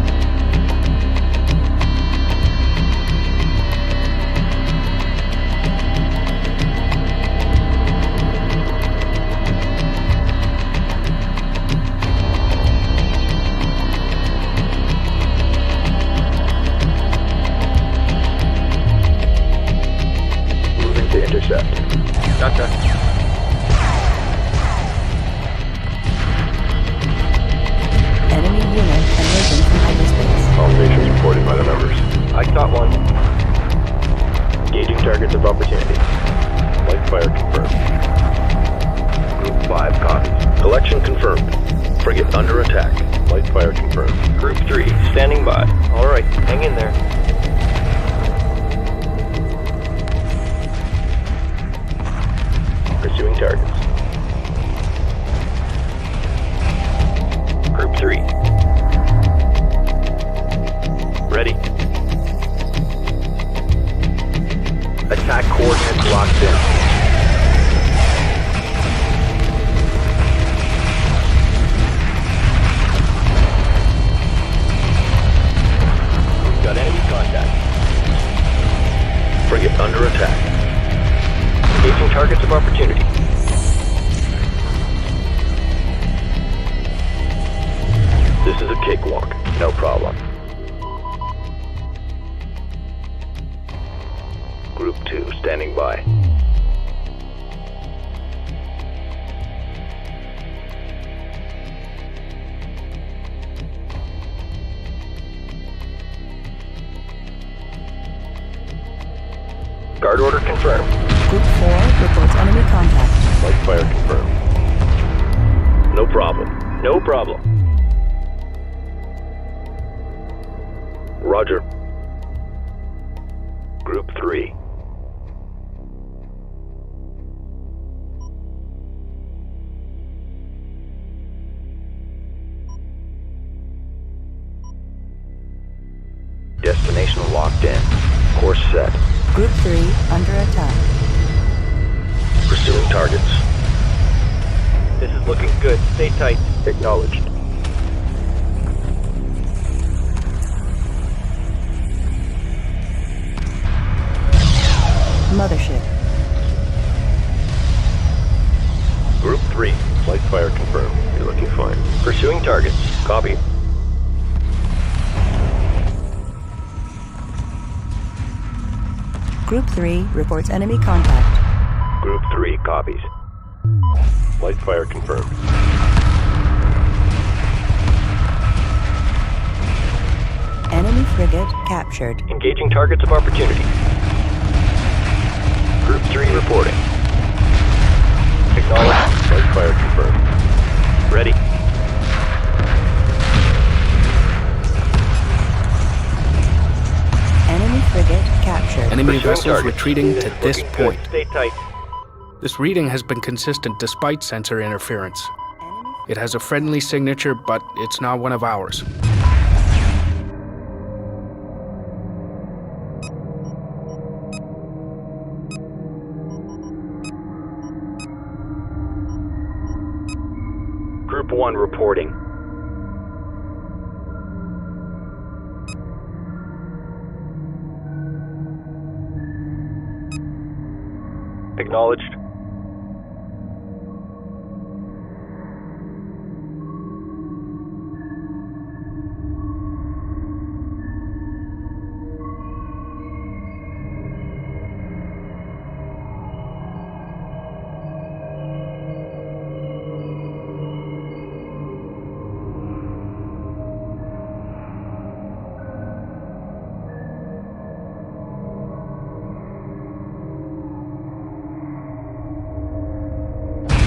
F: Moving to intercept. Gotcha.
B: Enemy unit emerging from hyperspace.
F: All stations reported by the members. I caught one. Engaging targets of opportunity. Light fire confirmed. attack.
H: Light fire confirmed.
F: Group 3, standing by.
I: Alright, hang in there.
F: Pursuing targets. Group 3. Ready. Attack coordinates locked in. Got enemy contact. Frigate under attack. Engaging targets of opportunity. This is a cakewalk, no problem. Group 2 standing by. Guard order confirmed.
B: Group 4 reports enemy contact.
H: Light fire confirmed.
F: No problem. No problem. Roger. Group 3. Destination locked in. Course set.
B: Group 3 under attack.
F: Pursuing targets.
I: This is looking good. Stay tight.
F: Acknowledged.
B: Mothership.
F: Group 3.
H: Light fire confirmed. You're looking fine.
F: Pursuing targets. Copy.
B: Group 3 reports enemy contact.
F: Group 3 copies.
H: Light fire confirmed.
B: Enemy frigate captured.
F: Engaging targets of opportunity. Group 3 reporting. Acknowledged.
H: Light fire confirmed.
F: Ready.
B: Enemy frigate captured.
C: Enemy
F: Pursuing
C: vessels
F: target.
C: retreating to this
I: Looking good.
C: point.
I: Stay tight.
C: This reading has been consistent despite sensor interference. It has a friendly signature, but it's not one of ours.
F: Group 1 reporting. Acknowledged.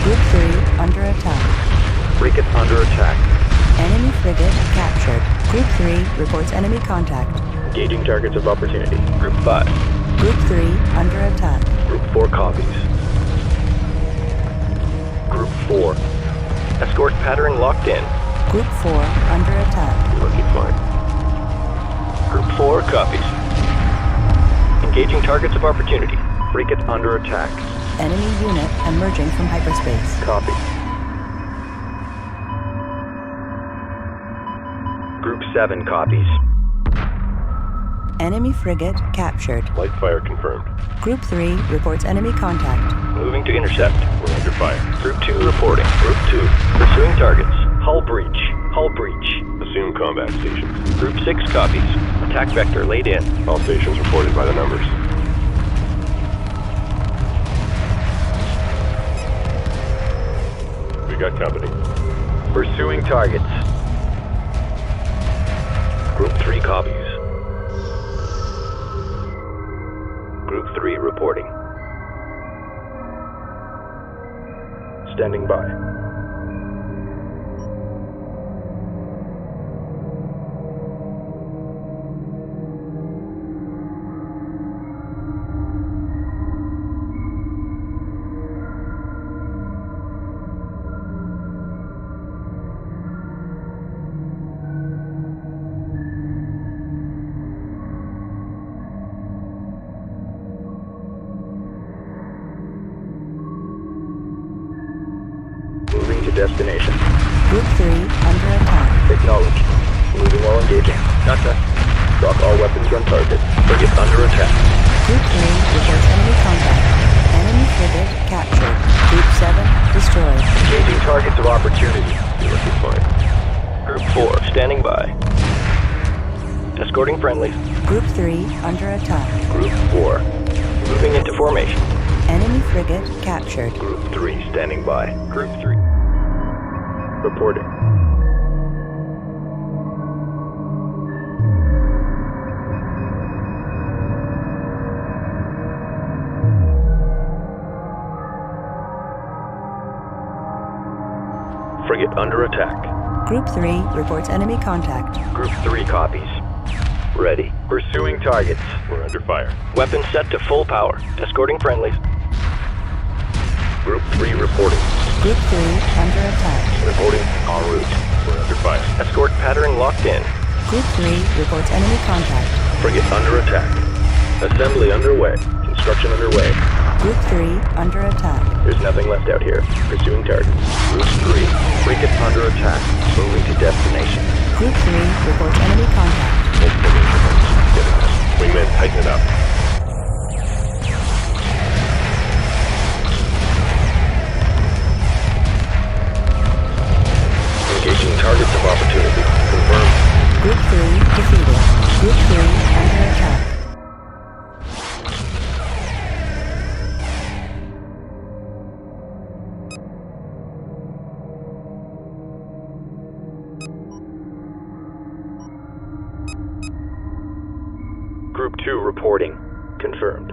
B: Group 3 under attack.
F: Frigate under attack.
B: Enemy frigate captured. Group 3 reports enemy contact.
F: Engaging targets of opportunity. Group 5.
B: Group 3 under attack.
F: Group 4 copies. Group 4. Escort pattern locked in.
B: Group 4 under attack.
H: You're looking fine.
F: Group 4 copies. Engaging targets of opportunity. Frigate under attack.
B: Enemy unit emerging from hyperspace.
F: Copy. Group 7 copies.
B: Enemy frigate captured.
H: Light fire confirmed.
B: Group 3 reports enemy contact.
F: Moving to intercept.
H: We're under fire.
F: Group 2 reporting. Group 2. Pursuing targets. Hull breach. Hull breach.
H: Assume combat stations.
F: Group 6 copies. Attack vector laid in.
H: All stations reported by the numbers. We got company.
F: Pursuing targets. Group 3 copies. Group 3 reporting. Standing by. destination.
B: Group 3 under attack.
F: Acknowledged. Moving while engaging.
I: Gotcha.
F: Drop all weapons on target. Frigate under attack.
B: Group 3 reports enemy combat. Enemy frigate captured. Group 7 destroyed.
F: Engaging targets of opportunity. You're looking fine. Group 4 standing by. Escorting friendlies.
B: Group 3 under attack.
F: Group 4 moving into formation.
B: Enemy frigate captured.
F: Group 3 standing by. Group 3 reporting. Frigate under attack.
B: Group 3 reports enemy contact.
F: Group 3 copies. Ready. Pursuing targets. We're under fire. Weapons set to full power. Escorting friendlies. Group 3 reporting.
B: Group 3 under attack.
F: Reporting en route. We're under fire. Escort pattern locked in.
B: Group 3 reports enemy contact.
F: Frigate under attack. Assembly underway. Construction underway.
B: Group 3 under attack.
F: There's nothing left out here. Pursuing targets. Group 3. Frigate under attack. Moving to destination.
B: Group 3 reports enemy contact.
F: Multiple instruments. Getting this. Wingman, tighten it up. Engaging targets of opportunity. Confirmed.
B: Group 3 defeated. Group 3 under attack.
F: Group 2 reporting. Confirmed.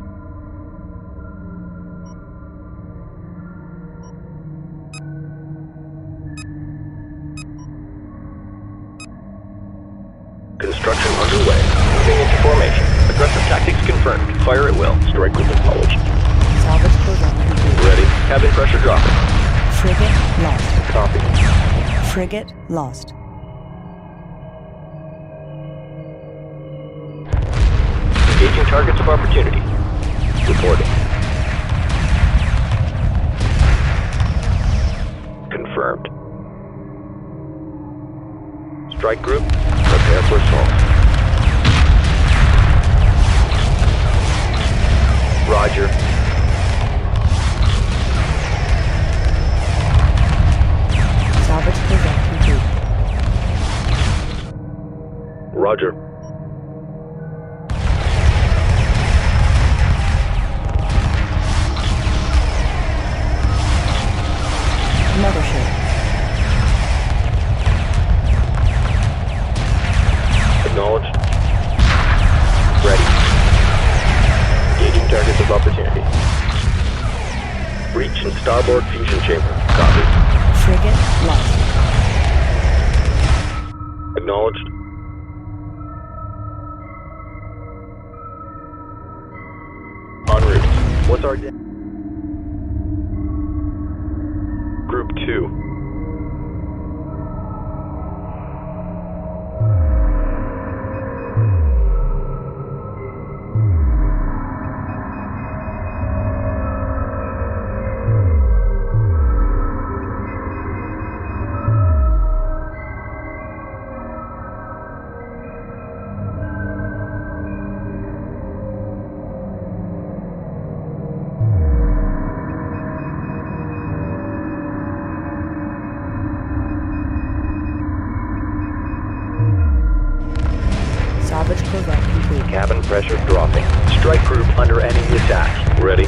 F: Construction underway. Moving into formation. Aggressive tactics confirmed. Fire at will. Strike group acknowledged.
B: Salvage program complete.
F: Ready. Cabin pressure dropping.
B: Frigate lost.
F: Copy.
B: Frigate lost.
F: Engaging targets of opportunity. Reporting. Confirmed. Strike group. Prepare for assault. Roger.
B: Salvage program complete.
F: Roger.
B: Mothership.
F: Acknowledged. Ready. Engaging targets of opportunity. Breach in starboard fusion chamber. Copy.
B: Frigate lost.
F: Acknowledged. En route. What's our Group 2.
B: Salvage program complete.
F: Cabin pressure dropping. Strike group under enemy attack. Ready.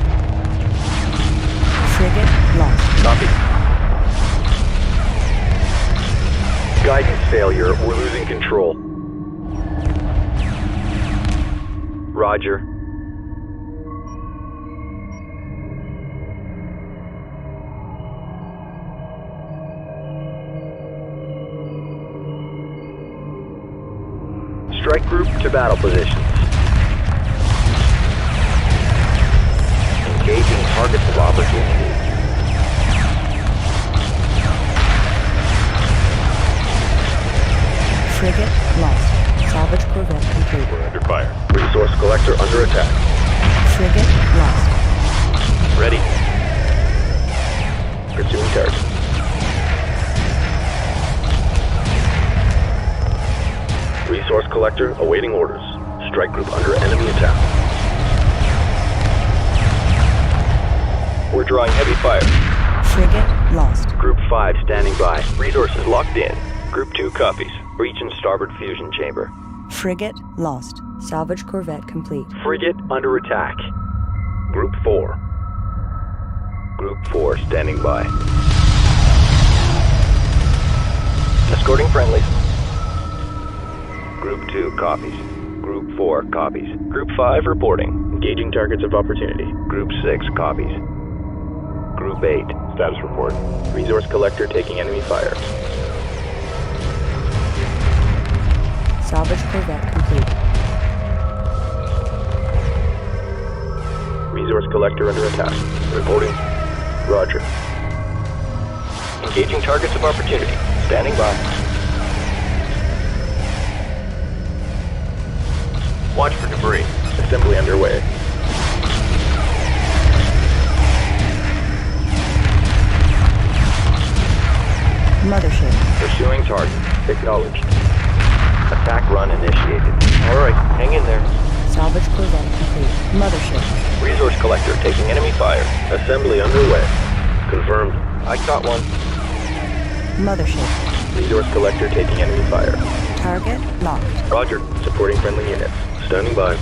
B: Frigate lost.
F: Copy. Guidance failure. We're losing control. Roger. Strike group to battle positions. Engaging targets of opportunity.
B: Frigate lost. Salvage program complete.
F: We're under fire. Resource collector under attack.
B: Frigate lost.
F: Ready. Pursuing target. Resource collector awaiting orders. Strike group under enemy attack. We're drawing heavy fire.
B: Frigate lost.
F: Group 5 standing by. Resources locked in. Group 2 copies. Breach in starboard fusion chamber.
B: Frigate lost. Salvage corvette complete.
F: Frigate under attack. Group 4. Group 4 standing by. Escorting friendlies. Group 2 copies. Group 4 copies. Group 5 reporting. Engaging targets of opportunity. Group 6 copies. Group 8 status report. Resource collector taking enemy fire.
B: Salvage corvette complete.
F: Resource collector under attack. Reporting. Roger. Engaging targets of opportunity. Standing by. Watch for debris. Assembly underway.
B: Mothership.
F: Pursuing target. Acknowledged. Attack run initiated. Alright, hang in there.
B: Salvage corvette complete. Mothership.
F: Resource collector taking enemy fire. Assembly underway. Confirmed. I caught one.
B: Mothership.
F: Resource collector taking enemy fire.
B: Target locked.
F: Roger. Supporting friendly units. Standing by.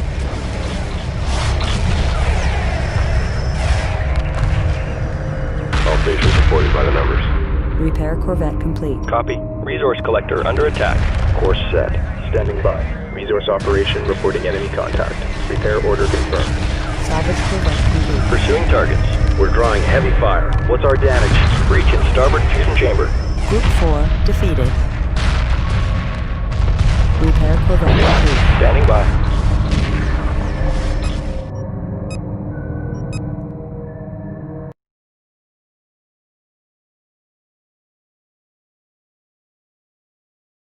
F: All stations reported by the numbers.
B: Repair corvette complete.
F: Copy. Resource collector under attack. Course set. Standing by. Resource operation reporting enemy contact. Repair order confirmed.
B: Salvage corvette complete.
F: Pursuing targets. We're drawing heavy fire. What's our damage? Breach in starboard fusion chamber.
B: Group 4 defeated. Repair corvette complete.
F: Standing by.